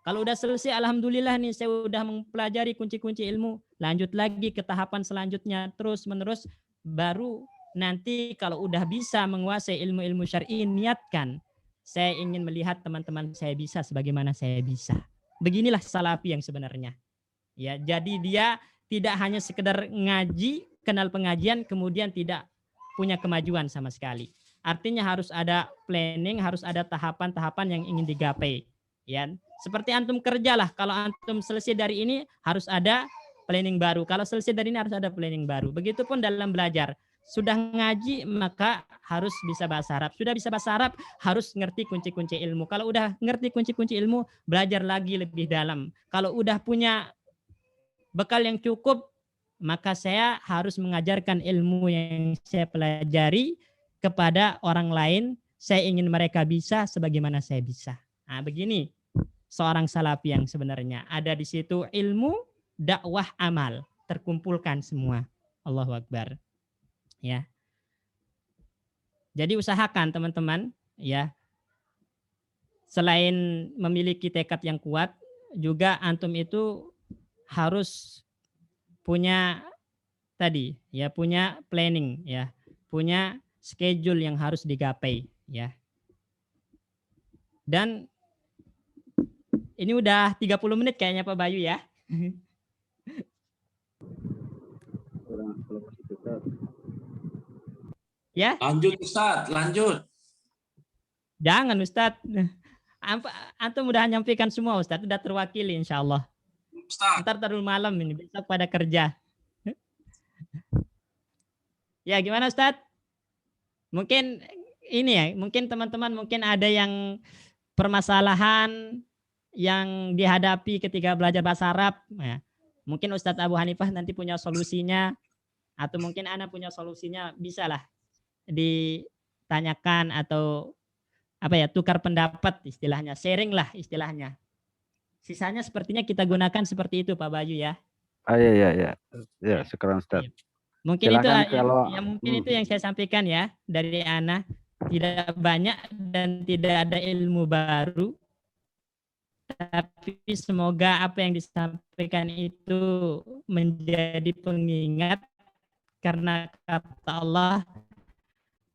Kalau udah selesai, alhamdulillah nih saya udah mempelajari kunci-kunci ilmu, lanjut lagi ke tahapan selanjutnya terus menerus, baru nanti kalau udah bisa menguasai ilmu-ilmu syar'i, niatkan saya ingin melihat teman-teman saya bisa sebagaimana saya bisa. Beginilah salafi yang sebenarnya. Ya, jadi dia tidak hanya sekedar ngaji, kenal pengajian kemudian tidak punya kemajuan sama sekali. Artinya harus ada planning, harus ada tahapan-tahapan yang ingin digapai. Ya, seperti antum kerja lah. Kalau antum selesai dari ini harus ada planning baru. Kalau selesai dari ini harus ada planning baru. Begitupun dalam belajar. Sudah ngaji maka harus bisa bahasa Arab. Sudah bisa bahasa Arab harus ngerti kunci-kunci ilmu. Kalau udah ngerti kunci-kunci ilmu, belajar lagi lebih dalam. Kalau udah punya bekal yang cukup, maka saya harus mengajarkan ilmu yang saya pelajari kepada orang lain. Saya ingin mereka bisa sebagaimana saya bisa. Nah, begini seorang salafi yang sebenarnya ada di situ ilmu, dakwah, amal terkumpulkan semua. Allahu Akbar. Ya. Jadi usahakan teman-teman ya. Selain memiliki tekad yang kuat, juga antum itu harus punya tadi ya, punya planning ya, punya schedule yang harus digapai ya. Dan ini udah 30 menit kayaknya Pak Bayu ya. Ya. Lanjut Ustadz, lanjut. Jangan Ustadz. Antum udah nyampaikan semua Ustadz, udah terwakili insya Allah. Ustadz. Ntar terlalu malam ini, besok pada kerja. Ya gimana Ustadz? Mungkin ini ya, mungkin teman-teman mungkin ada yang permasalahan yang dihadapi ketika belajar bahasa Arab. Ya. Mungkin Ustadz Abu Hanifah nanti punya solusinya, atau mungkin Ana punya solusinya, bisalah ditanyakan atau apa ya, tukar pendapat istilahnya, sharing lah istilahnya. Sisanya sepertinya kita gunakan seperti itu Pak Bayu ya. Oh iya. Ya, sekarang Ustaz. Mungkin silakan itu kalau, mungkin itu yang saya sampaikan ya dari Ana. Tidak banyak dan tidak ada ilmu baru. Tapi semoga apa yang disampaikan itu menjadi pengingat karena kata Allah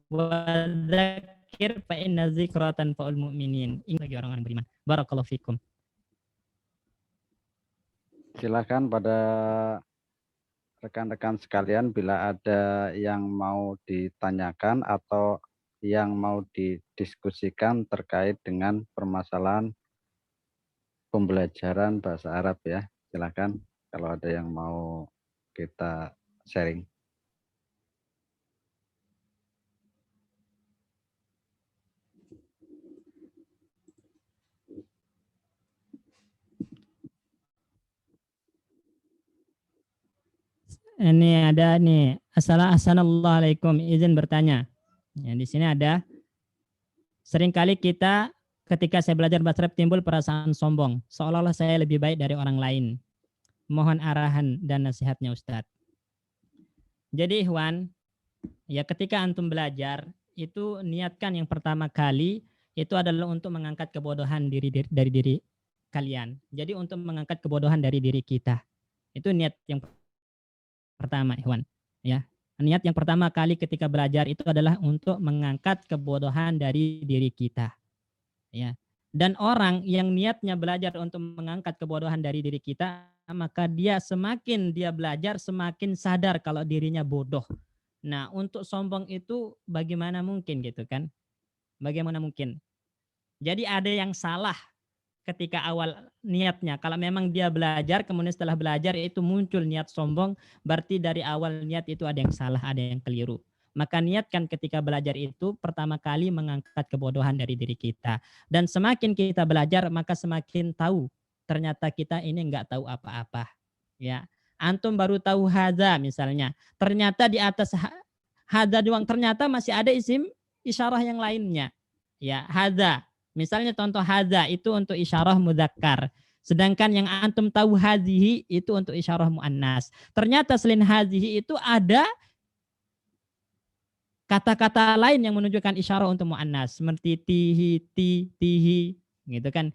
wa dzakir fa inna dzikra tanfa'ul mu'minin. Ini bagi orang-orang beriman. Barakallahu fikum. silakan pada rekan-rekan sekalian bila ada yang mau ditanyakan atau yang mau didiskusikan terkait dengan permasalahan pembelajaran bahasa Arab ya. Silakan kalau ada yang mau kita sharing. Ini ada nih, assalamualaikum, izin bertanya. Ya, di sini ada, seringkali kita ketika saya belajar bahasa Arab timbul perasaan sombong, seolah-olah saya lebih baik dari orang lain. Mohon arahan dan nasihatnya Ustadz. Jadi Ikhwan, ya ketika antum belajar, itu niatkan yang pertama kali itu adalah untuk mengangkat kebodohan dari diri kalian. Jadi untuk mengangkat kebodohan dari diri kita. Itu niat yang pertama, Ikhwan. Ya. Niat yang pertama kali ketika belajar itu adalah untuk mengangkat kebodohan dari diri kita. Ya. Dan orang yang niatnya belajar untuk mengangkat kebodohan dari diri kita, maka dia semakin dia belajar semakin sadar kalau dirinya bodoh. Nah, untuk sombong itu bagaimana mungkin gitu kan? Bagaimana mungkin? Jadi ada yang salah ketika awal niatnya. Kalau memang dia belajar, kemudian setelah belajar itu muncul niat sombong, berarti dari awal niat itu ada yang salah, ada yang keliru. Maka niatkan ketika belajar itu pertama kali mengangkat kebodohan dari diri kita. Dan semakin kita belajar, maka semakin tahu ternyata kita ini enggak tahu apa-apa. Ya, antum baru tahu hadza misalnya. Ternyata di atas hadza doang, ternyata masih ada isim isyarah yang lainnya. Ya, hadza. Misalnya contoh hadza itu untuk isyarah mudzakkar. Sedangkan yang antum tahu hadhihi itu untuk isyarah muannas. Ternyata selain hadhihi itu ada kata-kata lain yang menunjukkan isyarah untuk muannas seperti tihi, gitu kan.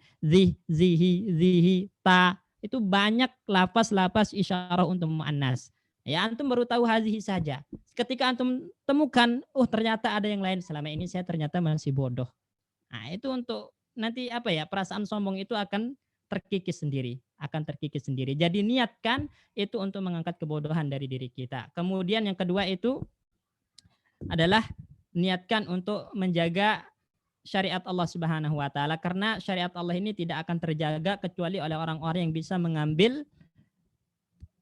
Zihi, ta. Itu banyak lafaz-lafaz isyarah untuk muannas. Ya, antum baru tahu hadhihi saja. Ketika antum temukan, oh ternyata ada yang lain. Selama ini saya ternyata masih bodoh. Nah, itu untuk nanti apa ya, perasaan sombong itu akan terkikis sendiri, Jadi niatkan itu untuk mengangkat kebodohan dari diri kita. Kemudian yang kedua itu adalah niatkan untuk menjaga syariat Allah Subhanahu wa taala, karena syariat Allah ini tidak akan terjaga kecuali oleh orang-orang yang bisa mengambil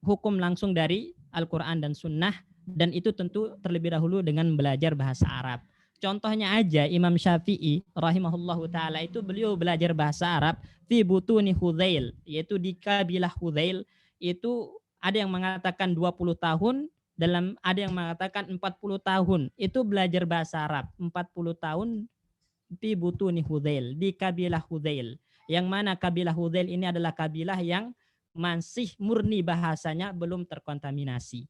hukum langsung dari Al-Qur'an dan Sunnah, dan itu tentu terlebih dahulu dengan belajar bahasa Arab. Contohnya aja Imam Syafi'i rahimahullahu taala itu beliau belajar bahasa Arab fi butuni Hudzail, yaitu di kabilah Hudzail. Itu ada yang mengatakan 20 tahun, ada yang mengatakan 40 tahun. Itu belajar bahasa Arab 40 tahun fi butuni Hudzail, di kabilah Hudzail. Yang mana kabilah Hudzail ini adalah kabilah yang masih murni bahasanya, belum terkontaminasi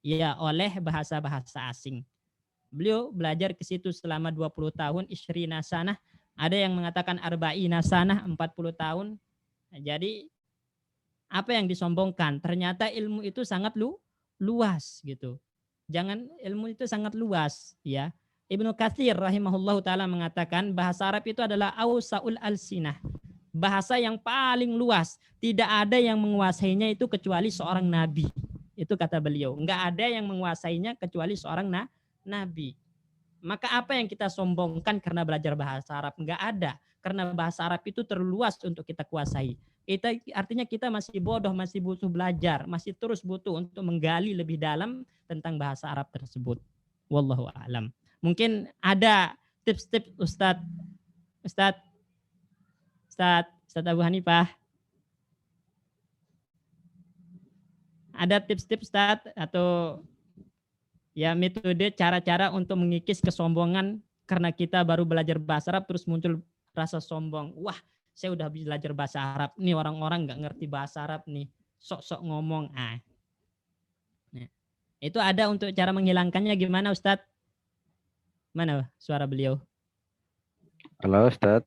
ya oleh bahasa-bahasa asing. Beliau belajar ke situ selama 20 tahun, isyrina sanah. Ada yang mengatakan arba'ina sanah, 40 tahun. Nah, jadi apa yang disombongkan? Ternyata ilmu itu sangat luas gitu. Ilmu itu sangat luas ya. Ibnu Katsir rahimahullahu taala mengatakan bahasa Arab itu adalah ausaul alsinah. Bahasa yang paling luas. Tidak ada yang menguasainya itu kecuali seorang nabi. Itu kata beliau. Enggak ada yang menguasainya kecuali seorang nabi. Maka apa yang kita sombongkan karena belajar bahasa Arab? Enggak ada. Karena bahasa Arab itu terluas untuk kita kuasai. Artinya kita masih bodoh, masih butuh belajar, masih terus butuh untuk menggali lebih dalam tentang bahasa Arab tersebut. Wallahu a'lam. Mungkin ada tips-tips Ustadz Abu Hanifah. Ada tips-tips Ustadz atau ya metode cara-cara untuk mengikis kesombongan karena kita baru belajar bahasa Arab terus muncul rasa sombong. Wah, saya udah belajar bahasa Arab. Nih orang-orang nggak ngerti bahasa Arab nih. Sok-sok ngomong. Nah, itu ada untuk cara menghilangkannya gimana Ustadz? Mana suara beliau? Halo Ustadz.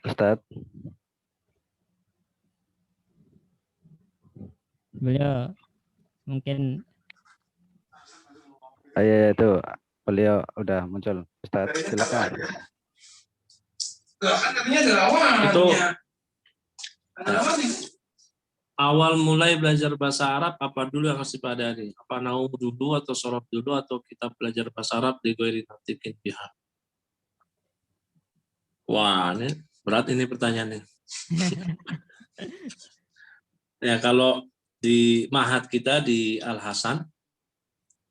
Ustadz. Beliau mungkin Ya itu beliau udah muncul. Ustadz silakan. Itu awal mulai belajar bahasa Arab apa dulu yang harus dipelajari? Apa nahu dulu atau sorof dulu atau kita belajar bahasa Arab di ghairi natiqin biha? Wah, ini berat ini pertanyaannya. Ya kalau di mahat kita di Al Hasan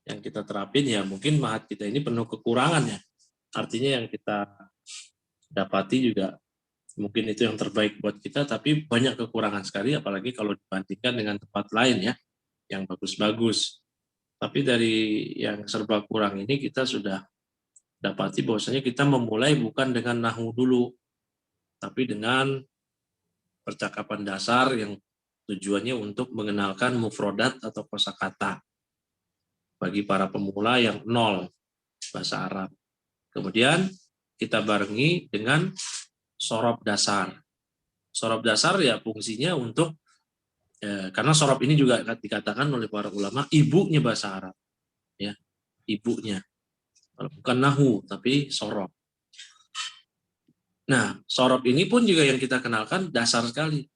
yang kita terapin ya mungkin mahat kita ini penuh kekurangan ya. Artinya yang kita dapati juga mungkin itu yang terbaik buat kita, tapi banyak kekurangan sekali, apalagi kalau dibandingkan dengan tempat lain ya, yang bagus-bagus. Tapi dari yang serba kurang ini kita sudah dapati bahwasanya kita memulai bukan dengan nahu dulu, tapi dengan percakapan dasar yang tujuannya untuk mengenalkan mufrodat atau kosakata. bagi para pemula yang nol bahasa Arab. Kemudian kita barengi dengan sorob dasar. Sorob dasar ya fungsinya untuk karena sorob ini juga dikatakan oleh para ulama ibunya bahasa Arab, ya, ibunya. Bukan nahu tapi sorob. Nah, sorob ini pun juga yang kita kenalkan dasar sekali.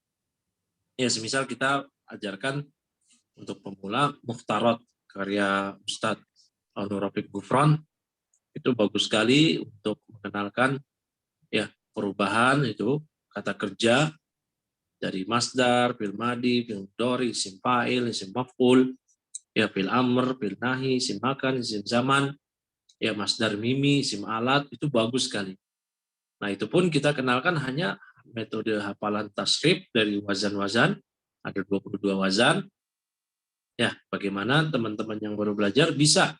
Ya, semisal kita ajarkan untuk pemula Mukhtarat karya Ustadz Al-Rafiq Gufron, itu bagus sekali untuk mengenalkan ya perubahan itu kata kerja dari masdar, fil madi, fil mudhari, isim fa'il, isim maf'ul, ya fil amr, fil nahi, isim makan, isim zaman, ya masdar mimi, isim alat, itu bagus sekali. Nah, itu pun kita kenalkan hanya metode hafalan tasrif dari wazan-wazan, ada 22 wazan. Ya, bagaimana teman-teman yang baru belajar bisa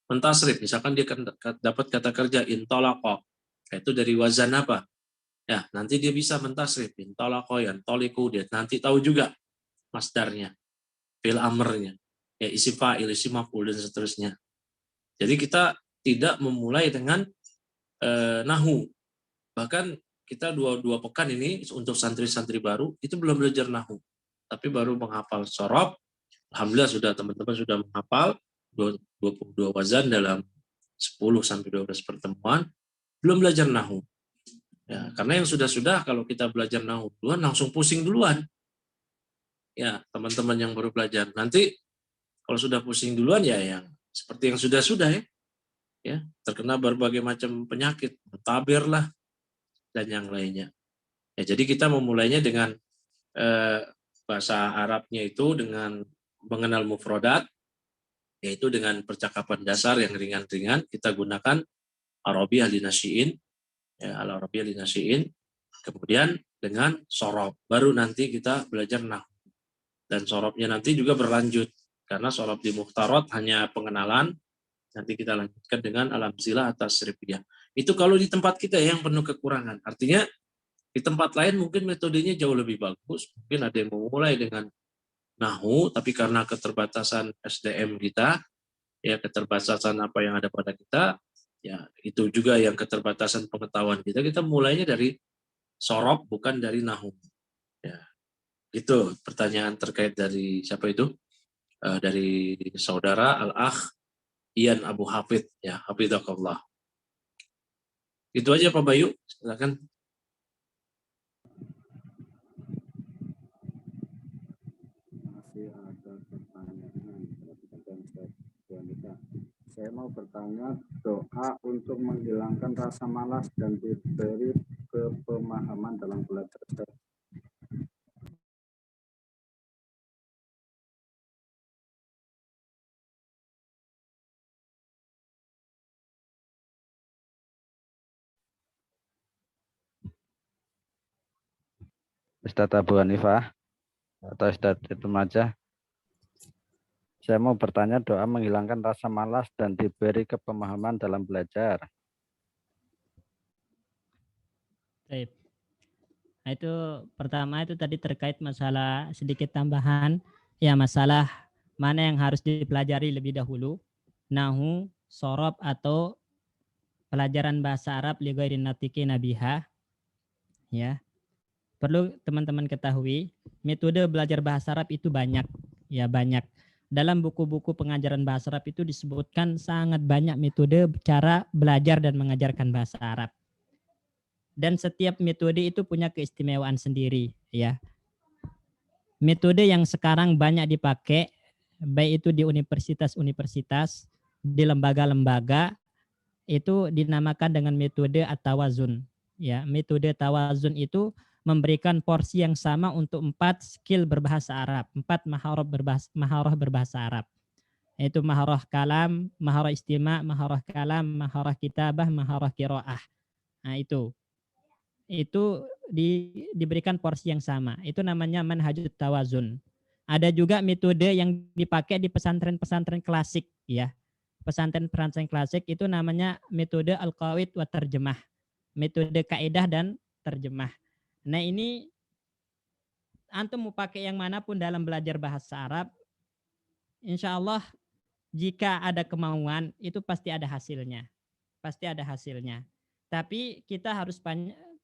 mentasrif. Misalkan dia dapat kata kerja intolaqa, itu dari wazan apa? Ya, nanti dia bisa mentasrif intolaqa, yantoliku, dia nanti tahu juga masdarnya, fil amrnya, ya isim fa'il, isim maf'ul dan seterusnya. Jadi kita tidak memulai dengan nahu. Bahkan kita dua pekan ini untuk santri-santri baru itu belum belajar nahu, tapi baru menghafal sorob. Alhamdulillah sudah teman-teman sudah menghafal 22 wazan dalam 10-12 pertemuan, belum belajar nahu. Ya, karena yang sudah-sudah kalau kita belajar nahu duluan langsung pusing duluan. Ya, teman-teman yang baru belajar nanti kalau sudah pusing duluan ya yang seperti yang sudah-sudah ya, terkena berbagai macam penyakit, tabir lah dan yang lainnya. Ya, jadi kita memulainya dengan bahasa Arabnya itu dengan mengenal mufrodat, yaitu dengan percakapan dasar yang ringan-ringan. Kita gunakan Arabiyah linasyiin, ya, Al-Arabiyah linasyiin, kemudian dengan sorob. Baru nanti kita belajar nahwu. Dan sorobnya nanti juga berlanjut. Karena sorob di Mukhtarat hanya pengenalan, nanti kita lanjutkan dengan alamzilah atas tasrifiyah. Itu kalau di tempat kita yang penuh kekurangan. Artinya di tempat lain mungkin metodenya jauh lebih bagus. Mungkin ada yang memulai dengan nahu, tapi karena keterbatasan SDM kita, ya keterbatasan apa yang ada pada kita, ya itu juga yang keterbatasan pengetahuan kita. Kita mulainya dari sorob bukan dari nahu. Ya, itu pertanyaan terkait dari siapa itu? Dari saudara Al-Akh Ian Abu Hafid, ya hafidzakallah. Itu aja Pak Bayu, silakan. Masih ada pertanyaan. Saya mau bertanya doa untuk menghilangkan rasa malas dan diberi kepemahaman dalam belajar. Ustadz Abu Hanifah atau Ustadz itu aja. Saya mau bertanya doa menghilangkan rasa malas dan diberi kepemahaman dalam belajar. Baik. Nah, itu pertama itu tadi terkait masalah sedikit tambahan, ya masalah mana yang harus dipelajari lebih dahulu, nahu, sorob atau pelajaran bahasa Arab li ghairi natiki nabiha, ya. Perlu teman-teman ketahui, metode belajar bahasa Arab itu banyak, ya banyak. Dalam buku-buku pengajaran bahasa Arab itu disebutkan sangat banyak metode cara belajar dan mengajarkan bahasa Arab. Dan setiap metode itu punya keistimewaan sendiri, ya. Metode yang sekarang banyak dipakai, baik itu di universitas-universitas, di lembaga-lembaga, itu dinamakan dengan metode at-tawazun. Ya, metode tawazun itu memberikan porsi yang sama untuk 4 skill berbahasa Arab, 4 maharah berbahasa Arab. Yaitu maharah kalam, maharah istima', maharah kalam, maharah kitabah, maharah qiraah. Nah, itu diberikan porsi yang sama. Itu namanya manhajut tawazun. Ada juga metode yang dipakai di pesantren-pesantren klasik, ya. Pesantren-pesantren klasik itu namanya metode al-qawaid wa terjemah. Metode kaidah dan terjemah. Nah, ini antum mau pakai yang manapun dalam belajar bahasa Arab, insya Allah jika ada kemauan itu pasti ada hasilnya. Pasti ada hasilnya. Tapi kita harus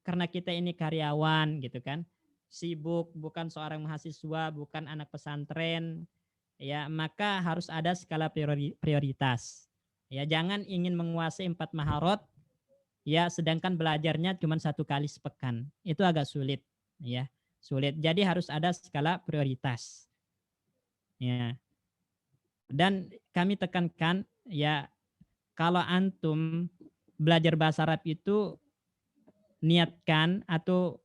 karena kita ini karyawan gitu kan, sibuk, bukan seorang mahasiswa, bukan anak pesantren, ya maka harus ada skala prioritas. Ya jangan ingin menguasai 4 maharot, ya sedangkan belajarnya cuma 1 kali sepekan. Itu agak sulit, ya sulit. Jadi harus ada skala prioritas. Ya. Dan kami tekankan ya kalau antum belajar bahasa Arab itu niatkan atau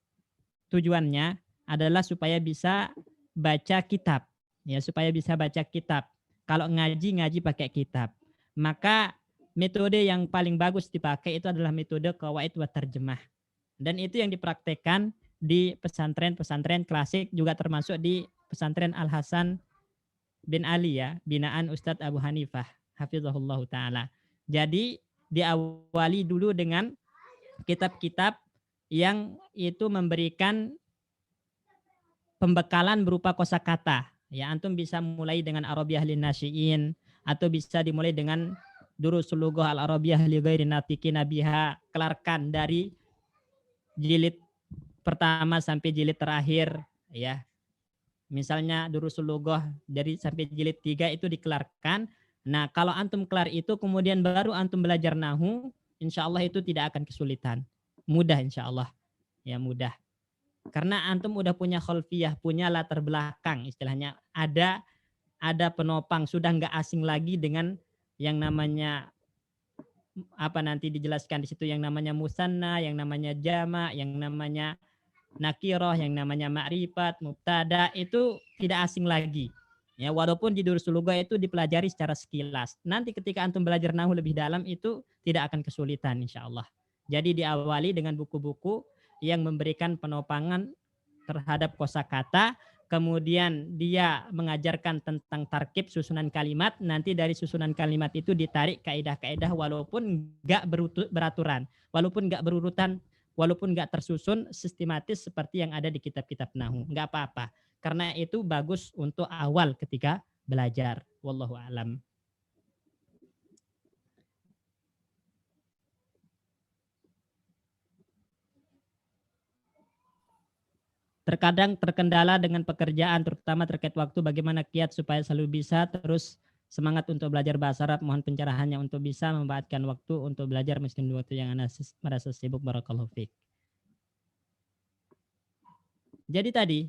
tujuannya adalah supaya bisa baca kitab, ya supaya bisa baca kitab. Kalau ngaji pakai kitab. Maka metode yang paling bagus dipakai itu adalah metode qawaid wa tarjemah. Dan itu yang dipraktekkan di pesantren-pesantren klasik, juga termasuk di pesantren Al Hasan bin Ali ya, binaan Ustadz Abu Hanifah hafizahullah taala. Jadi diawali dulu dengan kitab-kitab yang itu memberikan pembekalan berupa kosakata. Ya, antum bisa mulai dengan Arabiyah lin Nasyiin atau bisa dimulai dengan Durusul Lughah al Arabiyah li ghairi natiqina biha, kelarkan dari jilid pertama sampai jilid terakhir ya. Misalnya Durusul Lughah dari sampai jilid 3 itu dikelarkan. Nah, kalau antum kelar itu kemudian baru antum belajar nahwu, insya Allah itu tidak akan kesulitan. Mudah insya Allah. Ya mudah. Karena antum udah punya khalfiyah, punya latar belakang istilahnya. Ada penopang, sudah nggak asing lagi dengan yang namanya apa nanti dijelaskan di situ, yang namanya musanna, yang namanya jama, yang namanya nakiroh, yang namanya ma'rifat, mubtada, itu tidak asing lagi. Ya, walaupun di Durusul Lughah itu dipelajari secara sekilas. Nanti ketika antum belajar nahwu lebih dalam itu tidak akan kesulitan insya Allah. Jadi diawali dengan buku-buku yang memberikan penopangan terhadap kosakata, kemudian dia mengajarkan tentang tarkib, susunan kalimat. Nanti dari susunan kalimat itu ditarik kaidah-kaidah walaupun enggak beraturan, walaupun enggak berurutan, walaupun enggak tersusun sistematis seperti yang ada di kitab-kitab nahwu. Enggak apa-apa. Karena itu bagus untuk awal ketika belajar. Wallahu a'lam. Terkadang terkendala dengan pekerjaan, terutama terkait waktu. Bagaimana kiat supaya selalu bisa terus semangat untuk belajar bahasa Arab? Mohon pencerahannya untuk bisa memanfaatkan waktu untuk belajar meski di waktu yang Anda merasa sibuk. Barakallahu fiik. Jadi tadi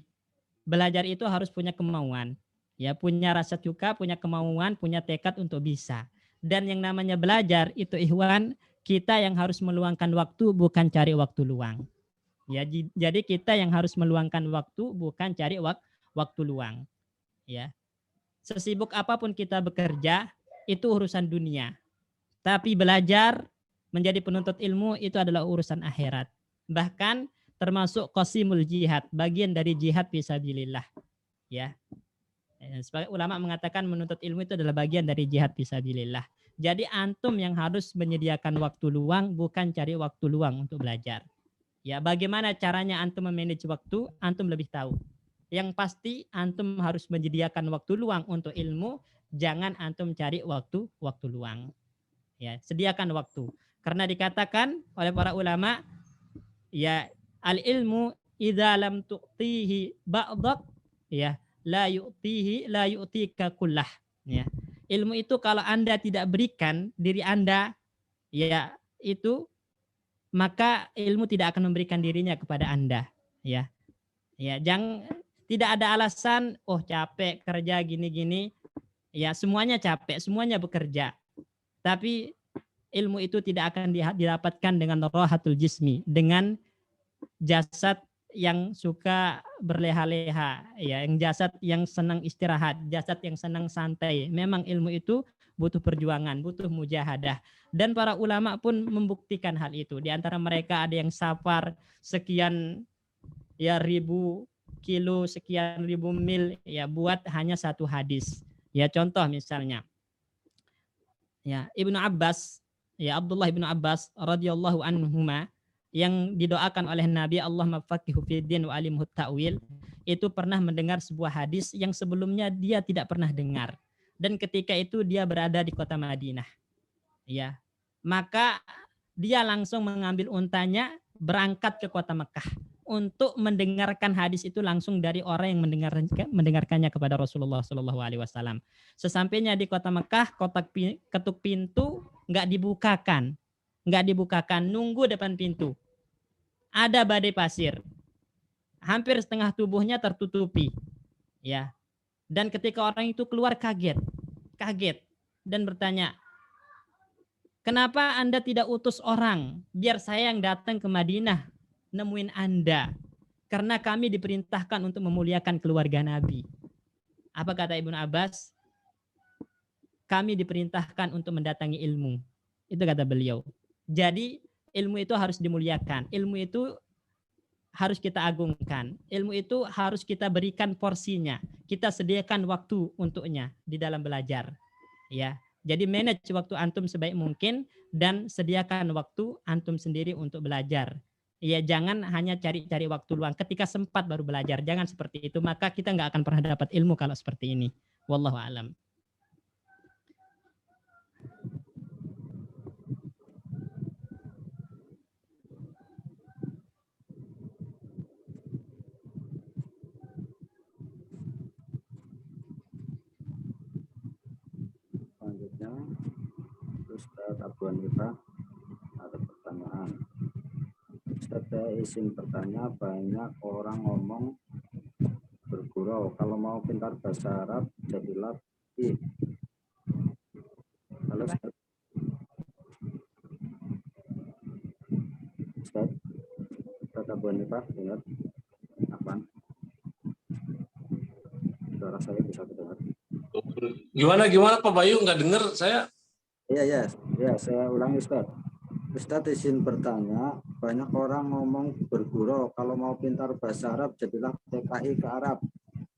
belajar itu harus punya kemauan, ya punya rasa suka, punya kemauan, punya tekad untuk bisa. Dan yang namanya belajar itu ikhwan, kita yang harus meluangkan waktu, bukan cari waktu luang. Ya, jadi kita yang harus meluangkan waktu, bukan cari waktu luang. Ya, sesibuk apapun kita bekerja, itu urusan dunia. Tapi belajar menjadi penuntut ilmu itu adalah urusan akhirat. Bahkan termasuk qasimul jihad, bagian dari jihad fisabilillah. Ya. Sebagai ulama mengatakan menuntut ilmu itu adalah bagian dari jihad fisabilillah. Jadi antum yang harus menyediakan waktu luang, bukan cari waktu luang untuk belajar. Ya, bagaimana caranya antum memanage waktu, antum lebih tahu. Yang pasti antum harus menyediakan waktu luang untuk ilmu, jangan antum cari waktu luang. Ya, sediakan waktu. Karena dikatakan oleh para ulama, ya al-ilmu idza lam tu'tihi ba'dak ya la yu'tika kullah ya. Ilmu itu kalau Anda tidak berikan diri Anda ya itu, maka ilmu tidak akan memberikan dirinya kepada Anda ya. Ya, tidak ada alasan oh capek kerja gini-gini. Ya, semuanya capek, semuanya bekerja. Tapi ilmu itu tidak akan didapatkan dengan rahatul jismi, dengan jasad yang suka berleha-leha, ya, yang jasad yang senang istirahat, jasad yang senang santai. Memang ilmu itu butuh perjuangan, butuh mujahadah. Dan para ulama pun membuktikan hal itu. Di antara mereka ada yang safar sekian ya ribu kilo, sekian ribu mil ya buat hanya satu hadis. Ya contoh misalnya, ya Ibnu Abbas, ya Abdullah Ibnu Abbas radhiyallahu anhuma, yang didoakan oleh Nabi Allahumma faqihu fiddin wa alimhu ta'wil, itu pernah mendengar sebuah hadis yang sebelumnya dia tidak pernah dengar. dan ketika itu dia berada di kota Madinah. Ya. Maka dia langsung mengambil untanya berangkat ke kota Mekah untuk mendengarkan hadis itu langsung dari orang yang mendengarkannya kepada Rasulullah Shallallahu Alaihi Wasallam. Sesampainya di kota Mekah, ketuk pintu nggak dibukakan, nunggu depan pintu. Ada badai pasir, hampir setengah tubuhnya tertutupi, ya. Dan ketika orang itu keluar kaget dan bertanya, kenapa Anda tidak utus orang biar saya yang datang ke Madinah nemuin Anda? Karena kami diperintahkan untuk memuliakan keluarga Nabi. Apa kata Ibnu Abbas? Kami diperintahkan untuk mendatangi ilmu. Itu kata beliau. Jadi ilmu itu harus dimuliakan. Ilmu itu harus kita agungkan. Ilmu itu harus kita berikan porsinya. Kita sediakan waktu untuknya di dalam belajar. Ya. Jadi manage waktu antum sebaik mungkin dan sediakan waktu antum sendiri untuk belajar. Ya, jangan hanya cari-cari waktu luang. Ketika sempat baru belajar. Jangan seperti itu. Maka kita nggak akan pernah dapat ilmu kalau seperti ini. Wallahu a'lam. Selanjutnya, Ustaz Abu Hanifah ada pertanyaan. Ustaz, saya izin bertanya, banyak orang ngomong bergurau, kalau mau pintar bahasa Arab jadilah I. Halo Ustaz. Ustaz Abu Hanifah, dengar? Apa? Suara saya bisa terdengar. Gimana Pak Bayu, nggak dengar saya? Iya, saya ulangi Ustaz. Ustaz izin bertanya, banyak orang ngomong bergurau, kalau mau pintar bahasa Arab jadilah TKI ke Arab.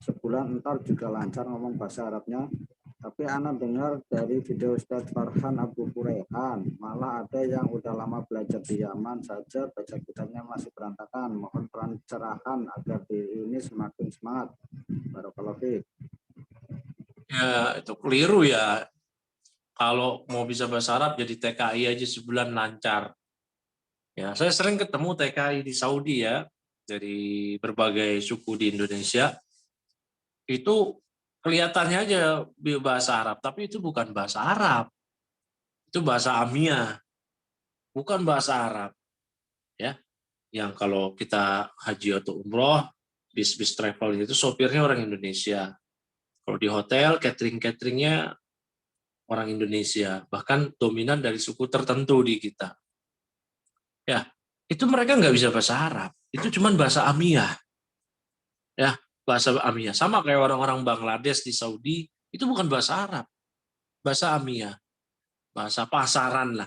Sebulan entar juga lancar ngomong bahasa Arabnya. Tapi anak dengar dari video Ustaz Farhan Abu Quraihan, malah ada yang udah lama belajar di Yaman saja baca kitabnya masih berantakan. Mohon pencerahan agar diri ini semakin semangat. Barakallahu fiik. Ya, itu keliru ya. Kalau mau bisa bahasa Arab jadi TKI aja sebulan lancar. Ya, saya sering ketemu TKI di Saudi ya, dari berbagai suku di Indonesia. Itu kelihatannya aja bahasa Arab, tapi itu bukan bahasa Arab. Itu bahasa Amiyah, bukan bahasa Arab. Ya, yang kalau kita haji atau umroh, bis travel itu sopirnya orang Indonesia. Kalau di hotel, cateringnya orang Indonesia, bahkan dominan dari suku tertentu di kita. Ya, itu mereka nggak bisa bahasa Arab. Itu cuma bahasa Amiyah. Ya, bahasa Amiyah. Sama kayak orang-orang Bangladesh di Saudi, itu bukan bahasa Arab. Bahasa Amiyah. Bahasa pasaran lah.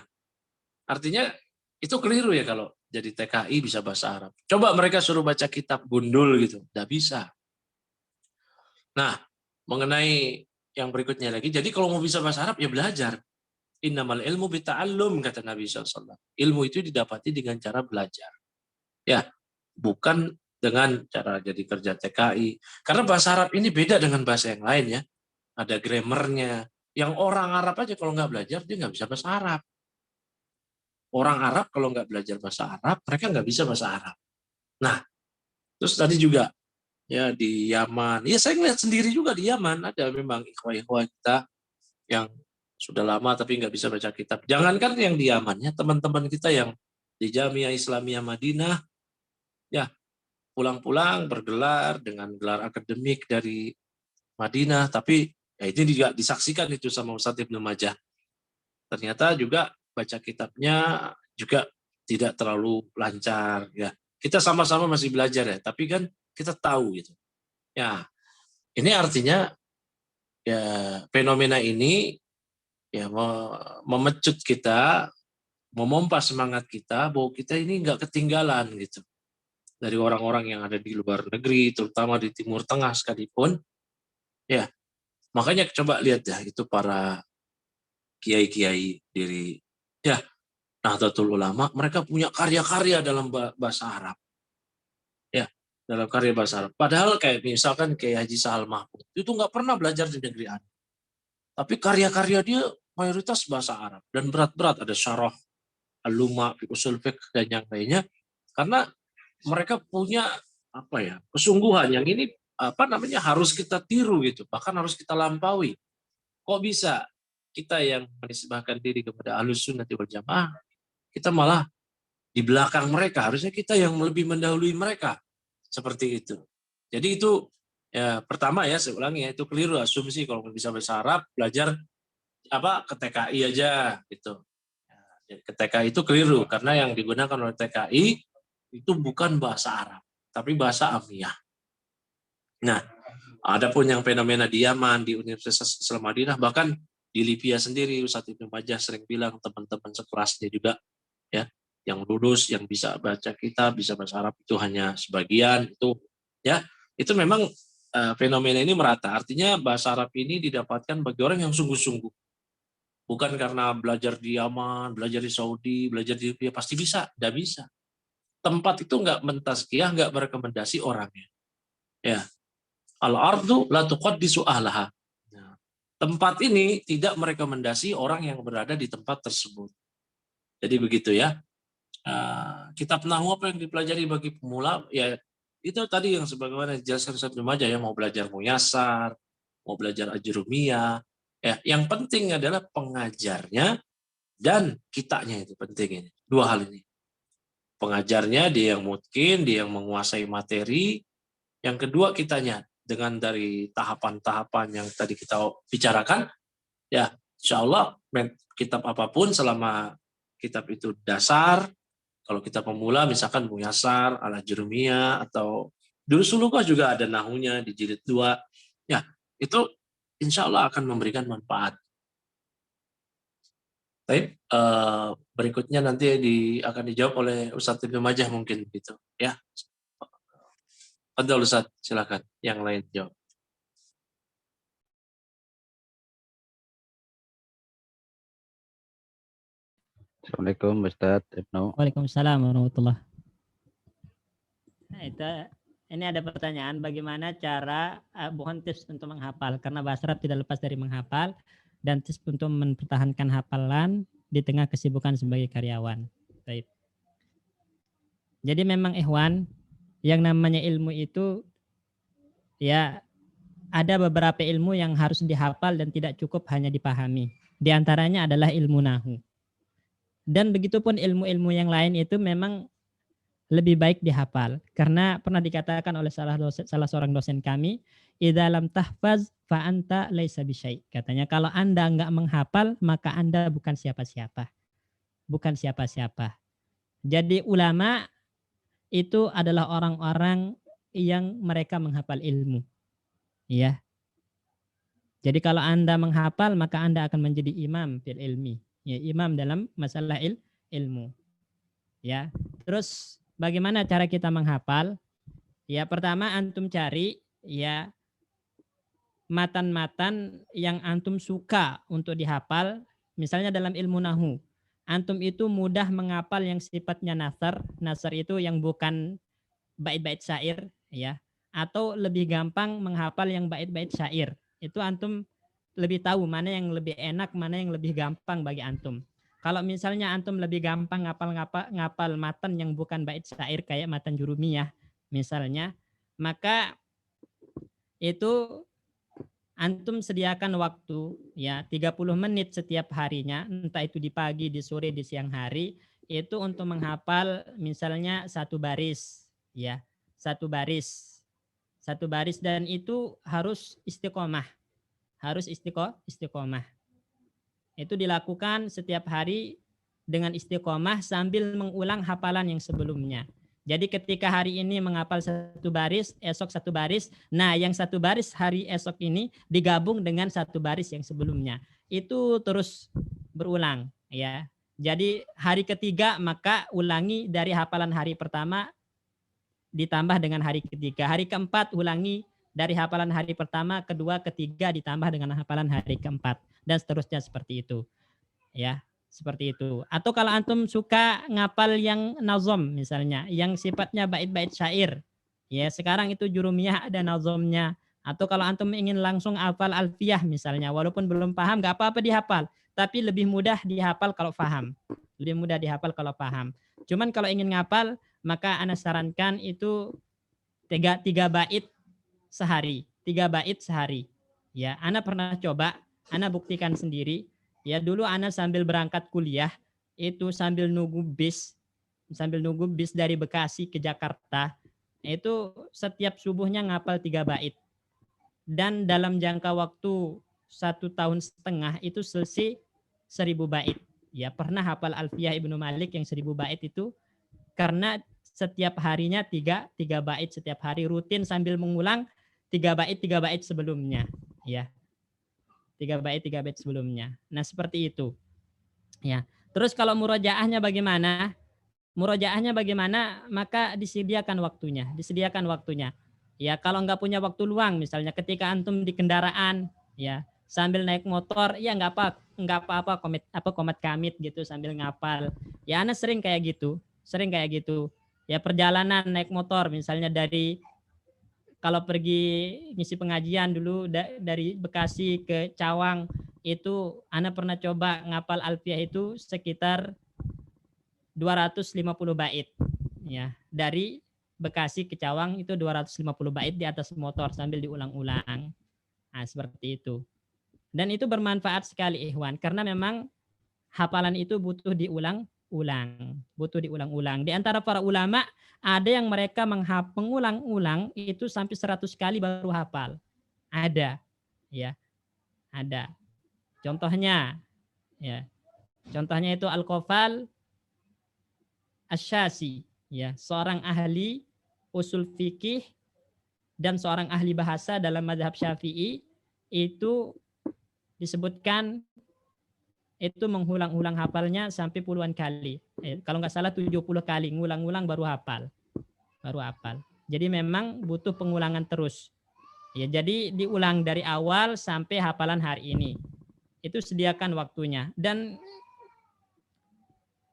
Artinya itu keliru ya kalau jadi TKI bisa bahasa Arab. Coba mereka suruh baca kitab gundul gitu. Nggak bisa. Nah, mengenai yang berikutnya lagi, jadi kalau mau bisa bahasa Arab ya belajar. Innamal ilmu bita'allum, kata Nabi SAW. Ilmu itu didapati dengan cara belajar. Ya, bukan dengan cara jadi kerja TKI. Karena bahasa Arab ini beda dengan bahasa yang lain ya. Ada grammarnya. Yang orang Arab aja kalau nggak belajar, dia nggak bisa bahasa Arab. Orang Arab kalau nggak belajar bahasa Arab, mereka nggak bisa bahasa Arab. Nah, terus tadi juga ya di Yaman. Ya saya ngeliat sendiri juga di Yaman. Ada memang ikhwah-ikhwah kita yang sudah lama tapi nggak bisa baca kitab. Jangankan yang di Yaman, ya teman-teman kita yang di Jamiah Islamiyah Madinah, ya pulang-pulang bergelar dengan gelar akademik dari Madinah, tapi ya itu juga disaksikan itu sama Ustadz Ibnu Majah. Ternyata juga baca kitabnya juga tidak terlalu lancar. Ya, kita sama-sama masih belajar ya, tapi kan kita tahu gitu. Ya, ini artinya ya fenomena ini ya memecut kita, memompa semangat kita bahwa kita ini nggak ketinggalan gitu dari orang-orang yang ada di luar negeri, terutama di Timur Tengah sekalipun. Ya, makanya coba lihat ya itu para kiai-kiai dari ya Nahdlatul Ulama, mereka punya karya-karya dalam bahasa Arab. Ya, dalam karya bahasa Arab. Padahal kayak misalkan kayak Haji Sahal Mahmud itu nggak pernah belajar di negeri Arab. Tapi karya-karya dia mayoritas bahasa Arab dan berat-berat, ada syarah Al-Luma, Usul Fiqh dan yang lainnya, karena mereka punya apa ya, kesungguhan yang ini harus kita tiru gitu, bahkan harus kita lampaui. Kok bisa kita yang menisbahkan diri kepada Ahlus Sunnah wal Jamaah, kita malah di belakang mereka, harusnya kita yang lebih mendahului mereka. Seperti itu. Jadi itu ya pertama ya, saya ulangi ya, itu keliru asumsi kalau bisa bahasa Arab belajar ke TKI aja gitu. Ke TKI itu keliru karena yang digunakan oleh TKI itu bukan bahasa Arab, tapi bahasa Amiyah. Nah, adapun yang fenomena di Yaman, di Universitas Islam Madinah, bahkan di Libya sendiri, Ustadz Ibnu Majah sering bilang teman-teman sekelasnya juga ya, yang lulus, yang bisa baca kitab, bisa bahasa Arab itu hanya sebagian, itu ya, itu memang fenomena ini merata. Artinya bahasa Arab ini didapatkan bagi orang yang sungguh-sungguh. Bukan karena belajar di Yaman, belajar di Saudi, belajar di Libya pasti bisa, tidak bisa. Tempat itu nggak mentazkiyah, nggak merekomendasi orangnya. Ya, al-ardu la tuqaddisu ahlaha. Tempat ini tidak merekomendasi orang yang berada di tempat tersebut. Jadi begitu ya. Kitab Nahwu apa yang dipelajari bagi pemula, ya itu tadi yang sebagaimana dijelaskan Ustaz Ibnu Majah ya, mau belajar Muyassar, mau belajar Ajrumiyah, ya yang penting adalah pengajarnya dan kitanya, itu penting ini. Dua hal ini. Pengajarnya dia yang mungkin, dia yang menguasai materi, yang kedua kitanya dengan dari tahapan-tahapan yang tadi kita bicarakan, ya insya Allah kitab apapun selama kitab itu dasar. Kalau kita pemula misalkan Muyassar, Al-Ajrumiyah, atau Durus Lughah juga ada nahunya di jilid 2. Ya, itu insya Allah akan memberikan manfaat. Baik, berikutnya nanti akan dijawab oleh Ustadz Ibnu Majah mungkin gitu. Ya, Fadhil Ustadz, silakan. Yang lain jawab. Assalamualaikum Ustadz Ibnu. Waalaikumsalam warahmatullahi. Nah, ini ada pertanyaan, bagaimana cara bukan tips untuk menghafal, karena bahasa Arab tidak lepas dari menghafal, dan tips untuk mempertahankan hafalan di tengah kesibukan sebagai karyawan. Baik. Jadi memang ikhwan, yang namanya ilmu itu ya ada beberapa ilmu yang harus dihafal dan tidak cukup hanya dipahami. Di antaranya adalah ilmu nahwu. Dan begitupun ilmu-ilmu yang lain itu memang lebih baik dihafal, karena pernah dikatakan oleh salah seorang dosen kami, idza lam tahfaz fa anta laisa bisyai. Katanya kalau Anda enggak menghafal maka Anda bukan siapa-siapa. Bukan siapa-siapa. Jadi ulama itu adalah orang-orang yang mereka menghafal ilmu. Ya. Jadi kalau Anda menghafal maka Anda akan menjadi imam fil ilmi. Ya, imam dalam masalah ilmu. Ya. Terus bagaimana cara kita menghafal? Ya, pertama antum cari ya matan-matan yang antum suka untuk dihafal. Misalnya dalam ilmu nahwu, antum itu mudah menghafal yang sifatnya nasar. Nasar itu yang bukan bait-bait syair ya, atau lebih gampang menghafal yang bait-bait syair. Itu antum lebih tahu mana yang lebih enak, mana yang lebih gampang bagi antum. Kalau misalnya antum lebih gampang ngapal matan yang bukan bait syair kayak matan Jurumiyah misalnya, maka itu antum sediakan waktu ya 30 menit setiap harinya, entah itu di pagi, di sore, di siang hari, itu untuk menghafal misalnya satu baris ya, satu baris, dan itu harus istiqomah. Harus istiqomah. Itu dilakukan setiap hari dengan istiqomah sambil mengulang hafalan yang sebelumnya. Jadi ketika hari ini menghafal satu baris, esok satu baris. Nah, yang satu baris hari esok ini digabung dengan satu baris yang sebelumnya. Itu terus berulang ya. Jadi hari ketiga maka ulangi dari hafalan hari pertama ditambah dengan hari ketiga. Hari keempat ulangi dari hafalan hari pertama, kedua, ketiga ditambah dengan hafalan hari keempat, dan seterusnya seperti itu. Ya, seperti itu. Atau kalau antum suka ngapal yang nazom misalnya, yang sifatnya bait-bait syair. Ya, sekarang itu Jurumiyah ada nazomnya, Atau kalau antum ingin langsung hafal alfiyah misalnya, walaupun belum paham, nggak apa-apa dihafal. Tapi lebih mudah dihafal kalau paham. Lebih mudah dihafal kalau paham. Cuman kalau ingin ngapal, maka ana sarankan itu tiga bait sehari. 3 bait sehari. Ya, ana pernah coba, ana buktikan sendiri. Ya, dulu ana sambil berangkat kuliah, itu sambil nunggu bis dari Bekasi ke Jakarta, itu setiap subuhnya ngapal 3 bait. Dan dalam jangka waktu 1,5 tahun itu selesai 1000 bait. Ya, pernah hafal Alfiyah Ibnu Malik yang 1000 bait itu karena setiap harinya tiga bait setiap hari, rutin sambil mengulang 3 bait sebelumnya. Ya, 3 bait sebelumnya. Nah, seperti itu. Ya. Terus kalau murojaahnya bagaimana? Murojaahnya bagaimana? Maka disediakan waktunya. Ya, kalau nggak punya waktu luang, misalnya ketika antum di kendaraan, ya sambil naik motor, ya nggak apa-apa komat kamit gitu sambil ngapal. Ya, ana sering kayak gitu. Ya, perjalanan naik motor, misalnya kalau pergi ngisi pengajian dulu dari Bekasi ke Cawang, itu ana pernah coba ngapal alfiyah itu sekitar 250 bait. Ya, dari Bekasi ke Cawang itu 250 bait di atas motor sambil diulang-ulang. Nah, seperti itu. Dan itu bermanfaat sekali ikhwan, karena memang hafalan itu butuh diulang-ulang. Di antara para ulama ada yang mereka mengulang-ulang itu sampai 100 kali baru hafal. Ada, ya, ada. Contohnya, ya. Contohnya itu Al-Qafal Asy-Syazi, ya, seorang ahli usul fikih dan seorang ahli bahasa dalam mazhab Syafi'i, itu disebutkan itu mengulang-ulang hafalnya sampai puluhan kali. Kalau nggak salah 70 kali, ngulang-ulang baru hafal. Jadi memang butuh pengulangan terus. Ya, jadi diulang dari awal sampai hafalan hari ini. Itu sediakan waktunya. Dan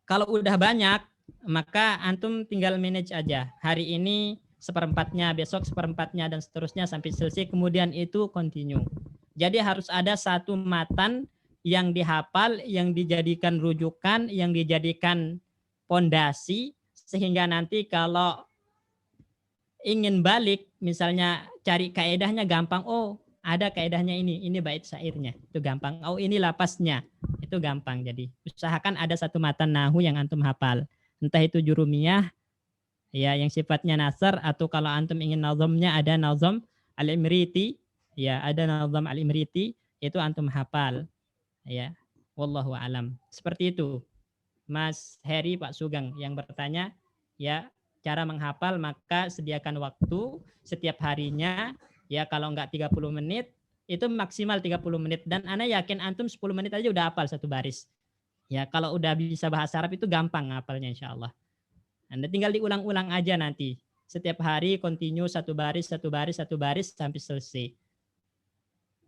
kalau udah banyak, maka antum tinggal manage aja. Hari ini seperempatnya, besok seperempatnya, dan seterusnya sampai selesai. Kemudian itu continue. Jadi harus ada satu matan yang dihafal, yang dijadikan rujukan, yang dijadikan pondasi, sehingga nanti kalau ingin balik, misalnya cari kaedahnya gampang. Oh, ada kaedahnya ini bait syairnya, itu gampang. Oh, ini lapasnya, itu gampang. Jadi usahakan ada satu matan nahu yang antum hafal, entah itu jurumiyah, ya, yang sifatnya nasr, atau kalau antum ingin nazamnya ada nazam al-imriti, ya, ada nazam al-imriti, itu antum hafal, ya. Wallahu alam. Seperti itu, Mas Heri, Pak Sugeng yang bertanya, ya, cara menghafal, maka sediakan waktu setiap harinya, ya, kalau enggak 30 menit, itu maksimal 30 menit. Dan ana yakin antum 10 menit aja udah hafal satu baris. Ya, kalau udah bisa bahasa Arab itu gampang hafalnya insya Allah. Anda tinggal diulang-ulang aja nanti. Setiap hari continue satu baris sampai selesai.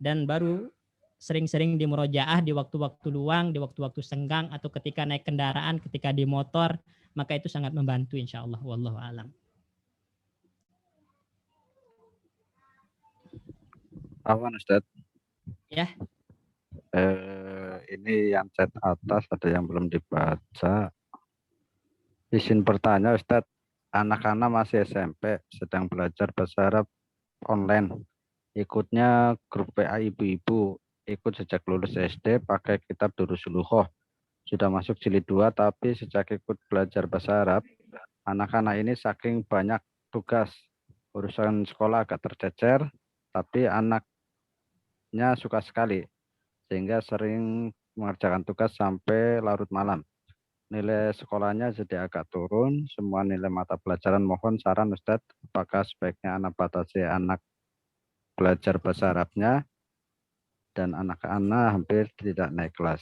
Dan baru sering-sering di murojaah di waktu-waktu luang, di waktu-waktu senggang, atau ketika naik kendaraan, ketika di motor, maka itu sangat membantu insya Allah. Wallahu a'lam. Afwan Ustaz. Ya. Ini yang chat atas ada yang belum dibaca. Izin bertanya Ustaz, anak-anak masih SMP sedang belajar bahasa Arab online. Ikutnya grup PA ibu-ibu, ikut sejak lulus SD pakai kitab Durusul-Lughah. Sudah masuk jilid 2, tapi sejak ikut belajar bahasa Arab, anak-anak ini saking banyak tugas, urusan sekolah agak tercecer, tapi anaknya suka sekali, sehingga sering mengerjakan tugas sampai larut malam. Nilai sekolahnya jadi agak turun, semua nilai mata pelajaran. Mohon saran Ustadz, apakah sebaiknya anak batasi anak belajar bahasa Arabnya, dan anak-anak hampir tidak naik kelas.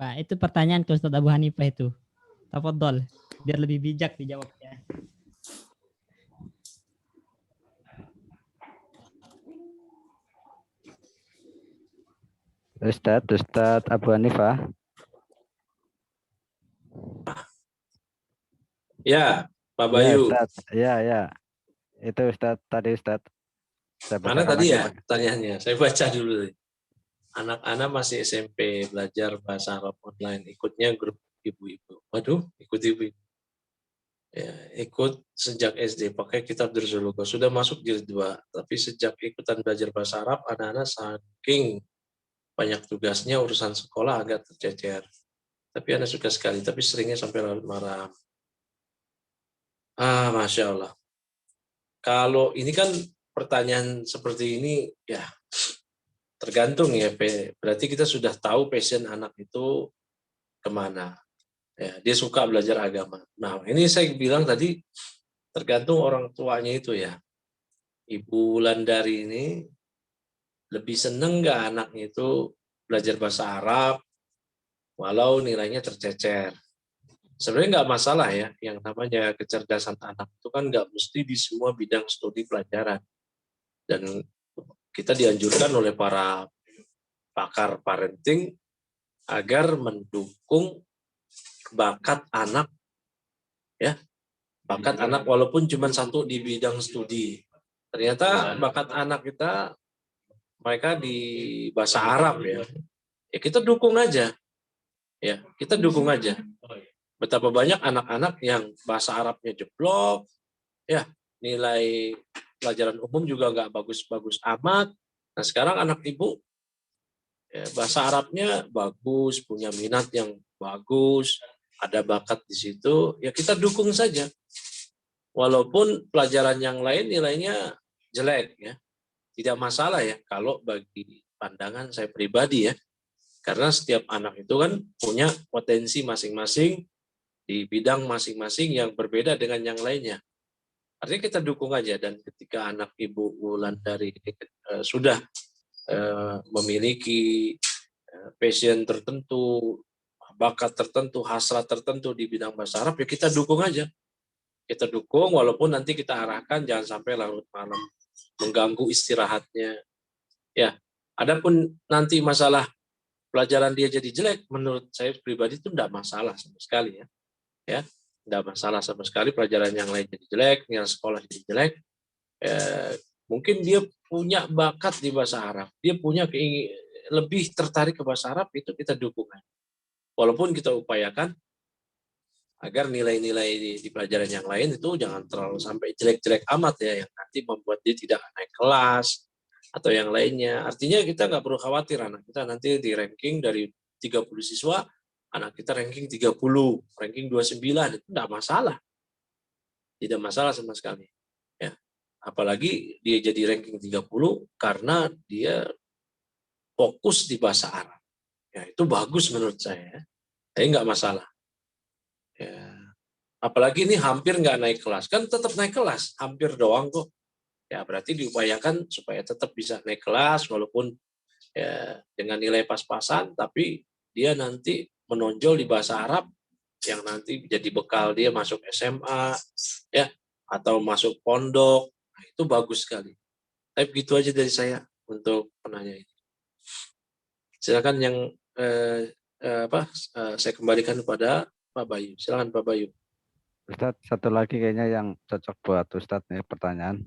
Wah, itu pertanyaan ke Ustaz Abu Hanifah itu. Tafadhol, biar lebih bijak dijawabnya. Ustadz Abu Hanifah. Ya, Pak Bayu. Ya, Ustadz. Ya. Itu Ustadz tadi Ustadz. Mana bacakan tadi lagi, ya Pak. pertanyaannya? Saya baca dulu. Anak-anak masih SMP belajar bahasa Arab online, ikutnya grup ibu-ibu. Waduh, ikut ibu. Ya, ikut sejak SD pakai kitab Darul Lughah. Sudah masuk jilid 2, tapi sejak ikutan belajar bahasa Arab, anak-anak saking banyak tugasnya urusan sekolah agak tercecer. Tapi anak suka sekali, tapi seringnya sampai larut malam. Masya Allah. Kalau ini kan pertanyaan seperti ini, ya tergantung ya. Berarti kita sudah tahu passion anak itu kemana. Ya, dia suka belajar agama. Nah, ini saya bilang tadi tergantung orang tuanya itu ya. Ibu Wulandari ini lebih seneng nggak anaknya itu belajar bahasa Arab walau nilainya tercecer. Sebenarnya nggak masalah ya, yang namanya kecerdasan anak itu kan nggak mesti di semua bidang studi pelajaran. Dan kita dianjurkan oleh para pakar parenting agar mendukung bakat anak, ya, bakat anak walaupun cuma satu di bidang studi. Ternyata bakat anak kita mereka di bahasa Arab ya. Ya kita dukung aja. Ya, kita dukung aja. Betapa banyak anak-anak yang bahasa Arabnya jeblok, ya, nilai pelajaran umum juga nggak bagus-bagus amat. Nah, sekarang anak ibu ya, bahasa Arabnya bagus, punya minat yang bagus, ada bakat di situ, ya kita dukung saja. Walaupun pelajaran yang lain nilainya jelek ya. Tidak masalah ya kalau bagi pandangan saya pribadi ya. Karena setiap anak itu kan punya potensi masing-masing di bidang masing-masing yang berbeda dengan yang lainnya. Artinya kita dukung aja, dan ketika anak Ibu Wulandari sudah memiliki passion tertentu, bakat tertentu, hasrat tertentu di bidang bahasa Arab, ya kita dukung aja. Kita dukung walaupun nanti kita arahkan jangan sampai larut malam mengganggu istirahatnya. Ya, adapun nanti masalah pelajaran dia jadi jelek, menurut saya pribadi itu tidak masalah sama sekali ya. Ya, tidak masalah sama sekali pelajaran yang lain jadi jelek, yang sekolah jadi jelek. Mungkin dia punya bakat di bahasa Arab, dia punya lebih tertarik ke bahasa Arab, itu kita dukung. Walaupun kita upayakan agar nilai-nilai di pelajaran yang lain itu jangan terlalu sampai jelek-jelek amat ya, yang nanti membuat dia tidak naik kelas atau yang lainnya. Artinya kita nggak perlu khawatir anak kita nanti di ranking dari 30 siswa, anak kita ranking 30, ranking 29, itu tidak masalah. Tidak masalah sama sekali. Ya. Apalagi dia jadi ranking 30 karena dia fokus di bahasa Arab. Ya, itu bagus menurut saya. Tapi nggak masalah. Ya. Apalagi ini hampir nggak naik kelas. Kan tetap naik kelas, hampir doang kok. Ya berarti diupayakan supaya tetap bisa naik kelas walaupun ya, dengan nilai pas-pasan, tapi dia nanti menonjol di bahasa Arab yang nanti jadi bekal dia masuk SMA ya, atau masuk pondok. Nah, itu bagus sekali. Tapi begitu aja dari saya untuk penanya ini. Silakan yang saya kembalikan kepada Pak Bayu. Silakan Pak Bayu. Ustadz, satu lagi kayaknya yang cocok buat Ustadz nih pertanyaan.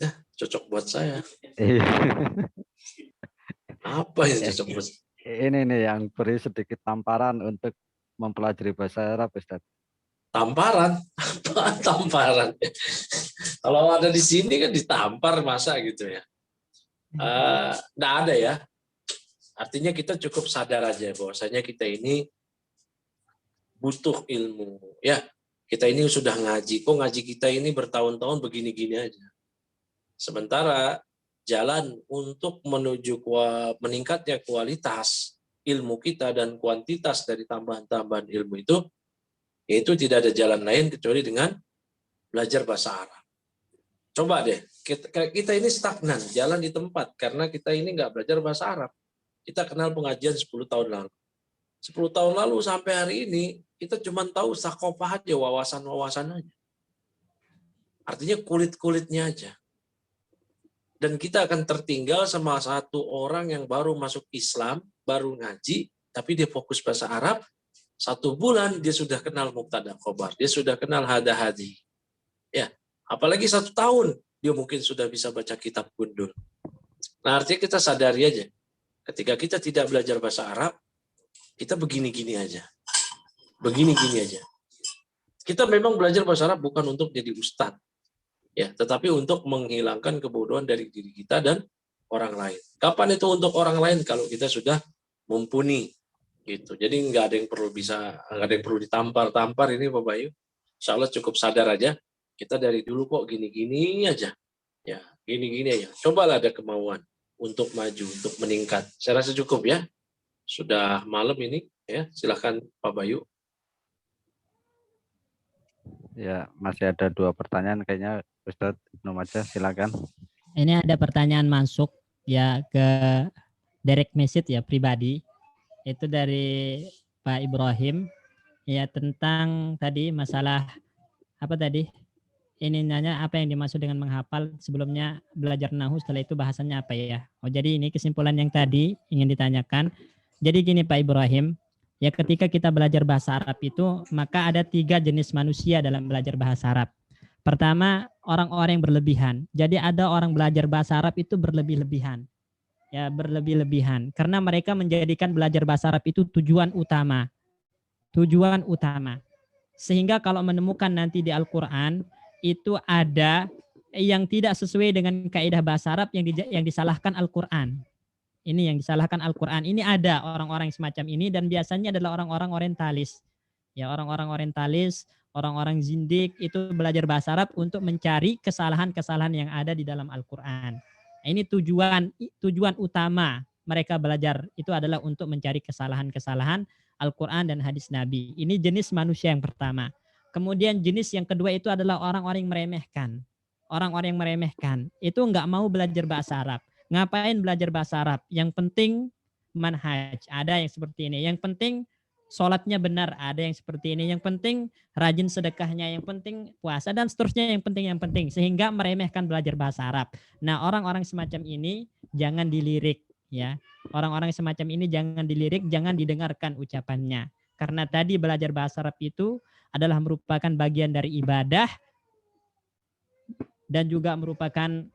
Ya, cocok buat saya. Iya. Apa yang cocok buat saya? Ini nih yang beri sedikit tamparan untuk mempelajari bahasa Arab, Ustadz. Tamparan? Apa tamparan? Kalau ada di sini kan ditampar masa gitu ya. Nggak ada ya. Artinya kita cukup sadar aja bahwasanya kita ini butuh ilmu. Ya, kita ini sudah ngaji. Kok ngaji kita ini bertahun-tahun begini-gini aja. Sementara jalan untuk menuju meningkatnya kualitas ilmu kita dan kuantitas dari tambahan-tambahan ilmu itu, yaitu tidak ada jalan lain kecuali dengan belajar bahasa Arab. Coba deh, kita ini stagnan, jalan di tempat, karena kita ini nggak belajar bahasa Arab. Kita kenal pengajian 10 tahun lalu. 10 tahun lalu sampai hari ini, kita cuma tahu sakofah aja, wawasan-wawasan aja. Artinya kulit-kulitnya aja. Dan kita akan tertinggal sama satu orang yang baru masuk Islam, baru ngaji, tapi dia fokus bahasa Arab, 1 bulan dia sudah kenal mubtada khobar, dia sudah kenal hada hadi. Ya, apalagi 1 tahun dia mungkin sudah bisa baca kitab gundul. Nah, artinya kita sadari aja, ketika kita tidak belajar bahasa Arab, kita begini-gini aja. Begini-gini aja. Kita memang belajar bahasa Arab bukan untuk jadi ustadz, ya, tetapi untuk menghilangkan kebodohan dari diri kita dan orang lain. Kapan itu untuk orang lain? Kalau kita sudah mumpuni, gitu. Jadi nggak ada yang perlu ditampar-tampar ini, Pak Bayu. Insya Allah cukup sadar aja. Kita dari dulu kok gini-gini aja, ya, gini-gini aja. Cobalah ada kemauan untuk maju, untuk meningkat. Saya rasa cukup ya. Sudah malam ini, ya. Silakan Pak Bayu. Ya, masih ada 2 pertanyaan kayaknya, Ustadz Ibnu Majah, silakan. Ini ada pertanyaan masuk ya ke direct message ya pribadi. Itu dari Pak Ibrahim ya, tentang tadi masalah apa tadi? Ini nanya apa yang dimaksud dengan menghafal, sebelumnya belajar nahu, setelah itu bahasannya apa ya? Oh, jadi ini kesimpulan yang tadi ingin ditanyakan. Jadi gini Pak Ibrahim, ya ketika kita belajar bahasa Arab itu, maka ada 3 jenis manusia dalam belajar bahasa Arab. Pertama, orang-orang yang berlebihan. Jadi ada orang belajar bahasa Arab itu berlebih-lebihan. Ya, berlebih-lebihan. Karena mereka menjadikan belajar bahasa Arab itu tujuan utama. Tujuan utama. Sehingga kalau menemukan nanti di Al-Quran, itu ada yang tidak sesuai dengan kaidah bahasa Arab yang disalahkan Al-Quran. Ini yang disalahkan Al-Quran. Ini ada orang-orang semacam ini dan biasanya adalah orang-orang orientalis. Ya, orang-orang orientalis, orang-orang zindik itu belajar bahasa Arab untuk mencari kesalahan-kesalahan yang ada di dalam Al-Quran. Ini tujuan utama mereka belajar itu adalah untuk mencari kesalahan-kesalahan Al-Quran dan hadis Nabi. Ini jenis manusia yang pertama. Kemudian jenis yang kedua itu adalah orang-orang yang meremehkan. Orang-orang yang meremehkan itu nggak mau belajar bahasa Arab. Ngapain belajar bahasa Arab? Yang penting manhaj. Ada yang seperti ini. Yang penting sholatnya benar. Ada yang seperti ini. Yang penting rajin sedekahnya. Yang penting puasa dan seterusnya. Yang penting. Sehingga meremehkan belajar bahasa Arab. Nah, orang-orang semacam ini jangan dilirik. Ya, orang-orang semacam ini jangan dilirik, jangan didengarkan ucapannya. Karena tadi belajar bahasa Arab itu adalah merupakan bagian dari ibadah dan juga merupakan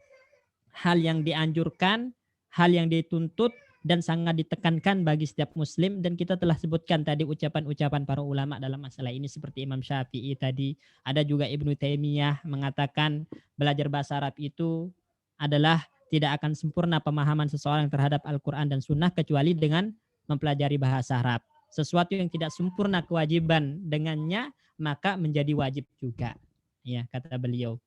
hal yang dianjurkan, hal yang dituntut dan sangat ditekankan bagi setiap muslim, dan kita telah sebutkan tadi ucapan-ucapan para ulama dalam masalah ini seperti Imam Syafi'i tadi, ada juga Ibnu Taimiyah mengatakan belajar bahasa Arab itu adalah tidak akan sempurna pemahaman seseorang terhadap Al-Quran dan Sunnah kecuali dengan mempelajari bahasa Arab. Sesuatu yang tidak sempurna kewajiban dengannya, maka menjadi wajib juga. Ya, kata beliau.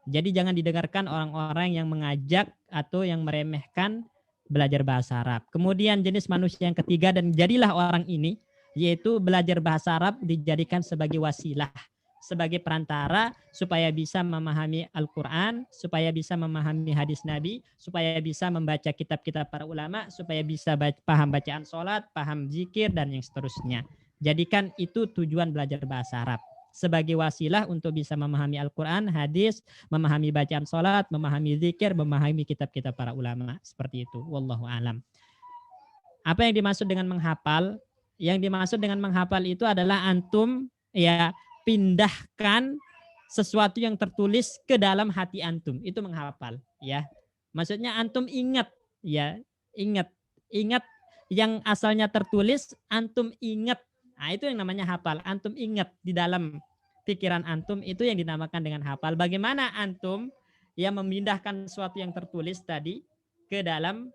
Jadi jangan didengarkan orang-orang yang mengajak atau yang meremehkan belajar bahasa Arab. Kemudian jenis manusia yang ketiga, dan jadilah orang ini, yaitu belajar bahasa Arab dijadikan sebagai wasilah, sebagai perantara supaya bisa memahami Al-Quran, supaya bisa memahami hadis Nabi, supaya bisa membaca kitab-kitab para ulama, supaya bisa paham bacaan sholat, paham zikir, dan yang seterusnya. Jadikan itu tujuan belajar bahasa Arab. Sebagai wasilah untuk bisa memahami Al-Quran, hadis, memahami bacaan sholat, memahami zikir, memahami kitab-kitab para ulama. Seperti itu. Wallahu a'lam. Apa yang dimaksud dengan menghafal? Yang dimaksud dengan menghafal itu adalah antum ya pindahkan sesuatu yang tertulis ke dalam hati antum, itu menghafal ya. Maksudnya antum ingat ya, ingat yang asalnya tertulis antum ingat. Nah, itu yang namanya hafal. Antum ingat di dalam pikiran antum, itu yang dinamakan dengan hafal. Bagaimana antum ya memindahkan sesuatu yang tertulis tadi ke dalam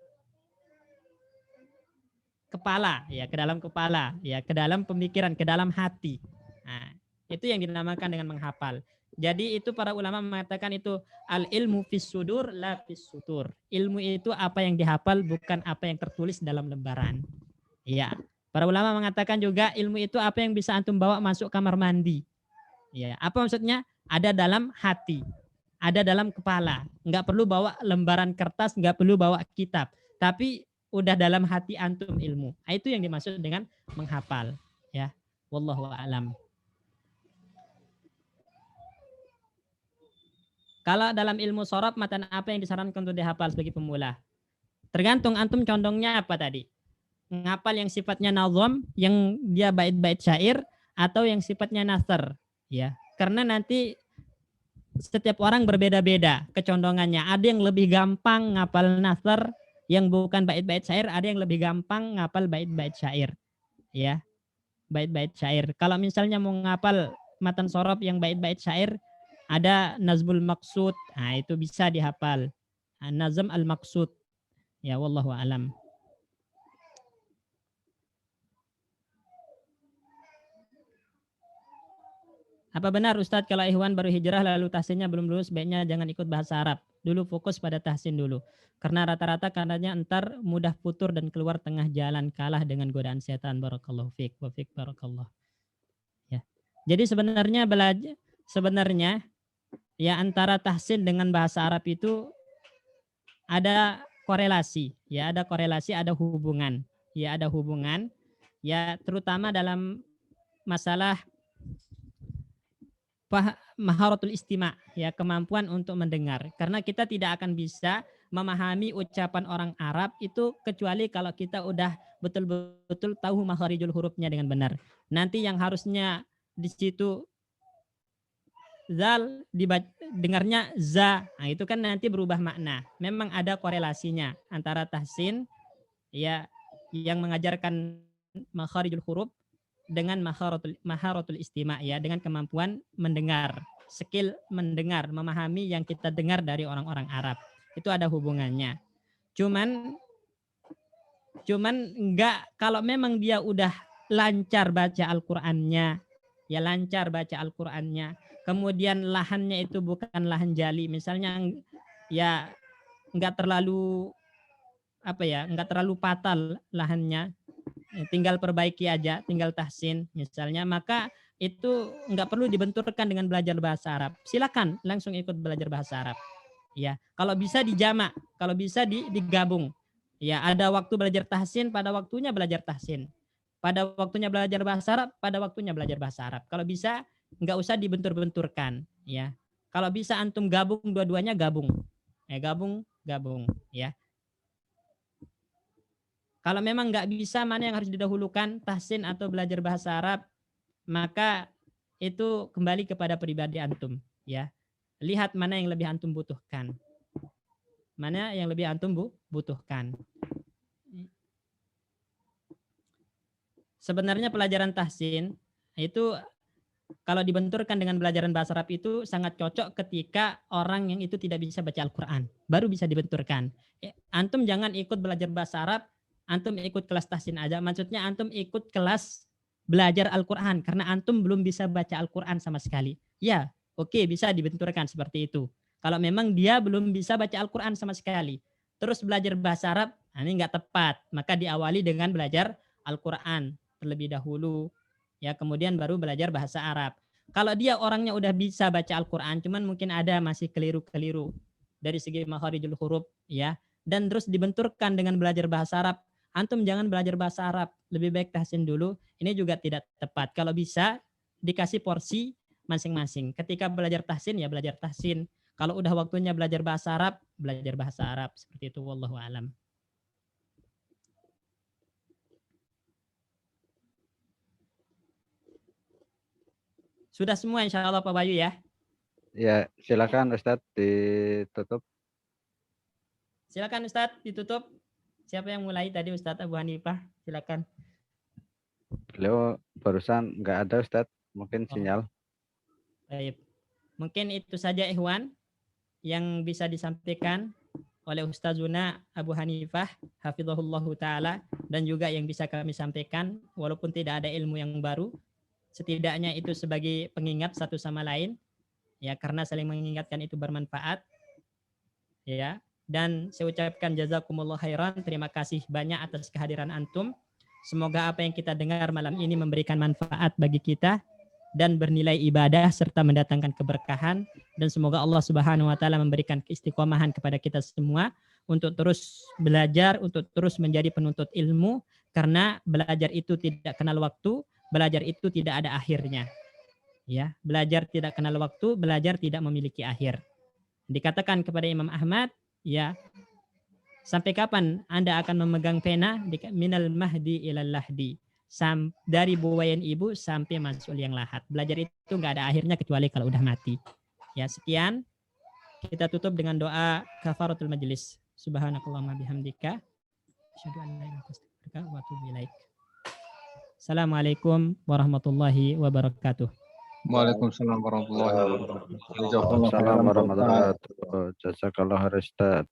kepala ya, ke dalam kepala ya, ke dalam pemikiran, ke dalam hati. Nah, itu yang dinamakan dengan menghafal. Jadi itu para ulama mengatakan itu al-ilmu fis sudur la fis sutur. Ilmu itu apa yang dihafal, bukan apa yang tertulis dalam lembaran. Ya. Para ulama mengatakan juga ilmu itu apa yang bisa antum bawa masuk kamar mandi. Ya, apa maksudnya? Ada dalam hati, ada dalam kepala. Enggak perlu bawa lembaran kertas, enggak perlu bawa kitab, tapi udah dalam hati antum ilmu. Nah, itu yang dimaksud dengan menghafal. Ya, wallahu a'lam. Kalau dalam ilmu sorof, matan apa yang disarankan untuk dihafal sebagai pemula? Tergantung antum condongnya apa tadi. Menghafal yang sifatnya nazom, yang dia bait-bait syair, atau yang sifatnya nasr. Ya, karena nanti setiap orang berbeda-beda kecondongannya. Ada yang lebih gampang ngapal nasr yang bukan bait-bait syair, ada yang lebih gampang ngapal bait-bait syair. Ya, bait-bait syair. Kalau misalnya mau ngapal matan sorof yang bait-bait syair, ada Nazmul Maqsud. Nah, itu bisa dihafal. Nazm al-Maqsud. Ya, wallahu alam. Apa benar Ustadz kalau Ikhwan baru hijrah lalu tahsinnya belum lulus, baiknya jangan ikut bahasa Arab. Dulu fokus pada tahsin dulu. Karena rata-rata katanya entar mudah putur dan keluar tengah jalan, kalah dengan godaan setan. Barakallahu fiik wa fiik barakallah. Ya. Jadi sebenarnya ya antara tahsin dengan bahasa Arab itu ada korelasi, ya ada korelasi, ada hubungan. Ya ada hubungan, ya terutama dalam masalah maharatul istima, ya kemampuan untuk mendengar. Karena kita tidak akan bisa memahami ucapan orang Arab itu kecuali kalau kita udah betul-betul tahu makharijul hurufnya dengan benar. Nanti yang harusnya di situ zal dengarnya za, nah itu kan nanti berubah makna. Memang ada korelasinya antara tahsin ya yang mengajarkan makharijul huruf dengan maharatul istima, ya dengan kemampuan mendengar, skill mendengar, memahami yang kita dengar dari orang-orang Arab. Itu ada hubungannya. Cuman enggak, kalau memang dia udah lancar baca Al-Qur'annya, ya lancar baca Al-Qur'annya, kemudian lahannya itu bukan lahan jali, misalnya ya enggak terlalu enggak terlalu fatal lahannya, tinggal perbaiki aja, tinggal tahsin misalnya, maka itu nggak perlu dibenturkan dengan belajar bahasa Arab. Silakan langsung ikut belajar bahasa Arab. Ya, kalau bisa dijamak, kalau bisa digabung. Ya, ada waktu belajar tahsin, pada waktunya belajar tahsin. Pada waktunya belajar bahasa Arab, pada waktunya belajar bahasa Arab. Kalau bisa nggak usah dibentur-benturkan. Ya, kalau bisa antum gabung dua-duanya gabung. Ya, gabung, ya. Kalau memang nggak bisa, mana yang harus didahulukan, tahsin atau belajar bahasa Arab, maka itu kembali kepada pribadi antum. Ya, lihat mana yang lebih antum butuhkan. Mana yang lebih antum butuhkan. Sebenarnya pelajaran tahsin itu kalau dibenturkan dengan pelajaran bahasa Arab itu sangat cocok ketika orang yang itu tidak bisa baca Al-Quran. Baru bisa dibenturkan. Antum jangan ikut belajar bahasa Arab, antum ikut kelas tahsin aja. Maksudnya antum ikut kelas belajar Al-Quran karena antum belum bisa baca Al-Quran sama sekali. Ya, oke, bisa dibenturkan seperti itu. Kalau memang dia belum bisa baca Al-Quran sama sekali, terus belajar bahasa Arab, ini nggak tepat. Maka diawali dengan belajar Al-Quran terlebih dahulu. Ya, kemudian baru belajar bahasa Arab. Kalau dia orangnya udah bisa baca Al-Quran, cuman mungkin ada masih keliru-keliru dari segi makharijul huruf, ya, dan terus dibenturkan dengan belajar bahasa Arab, antum jangan belajar bahasa Arab, lebih baik tahsin dulu. Ini juga tidak tepat. Kalau bisa dikasih porsi masing-masing. Ketika belajar tahsin ya belajar tahsin. Kalau udah waktunya belajar bahasa Arab, belajar bahasa Arab. Seperti itu, wallahu alam. Sudah semua insya Allah Pak Bayu ya. Ya, silakan Ustadz ditutup. Silakan Ustadz ditutup. Siapa yang mulai tadi, Ustadz Abu Hanifah? Silakan. Beliau barusan nggak ada Ustadz, mungkin sinyal. Baik. Mungkin itu saja Ikhwan yang bisa disampaikan oleh Ustazuna Abu Hanifah hafizahullahu taala, dan juga yang bisa kami sampaikan walaupun tidak ada ilmu yang baru, setidaknya itu sebagai pengingat satu sama lain, ya, karena saling mengingatkan itu bermanfaat, ya. Dan saya ucapkan jazakumullah khairan, terima kasih banyak atas kehadiran antum. Semoga apa yang kita dengar malam ini memberikan manfaat bagi kita dan bernilai ibadah serta mendatangkan keberkahan, dan semoga Allah Subhanahu wa taala memberikan keistiqomahan kepada kita semua untuk terus belajar, untuk terus menjadi penuntut ilmu, karena belajar itu tidak kenal waktu, belajar itu tidak ada akhirnya. Ya, belajar tidak kenal waktu, belajar tidak memiliki akhir. Dikatakan kepada Imam Ahmad, ya, sampai kapan Anda akan memegang pena? Minal mahdi ilal lahdi. Dari buayan ibu sampai masuk liang lahat. Belajar itu nggak ada akhirnya kecuali kalau udah mati. Ya, sekian. Kita tutup dengan doa kafaratul majlis. Subhanakallahumma bihamdika asyhadu an la ilaha illa anta astaghfiruka wa atubu ilaik. Assalamualaikum warahmatullahi wabarakatuh. Waalaikumsalam warahmatullahi wabarakatuh. Jazakallahu Waalaikumsalam khairan, Pak warahmatullahi Ustaz. wabarakatuh. Jazakallah khairan Ustaz.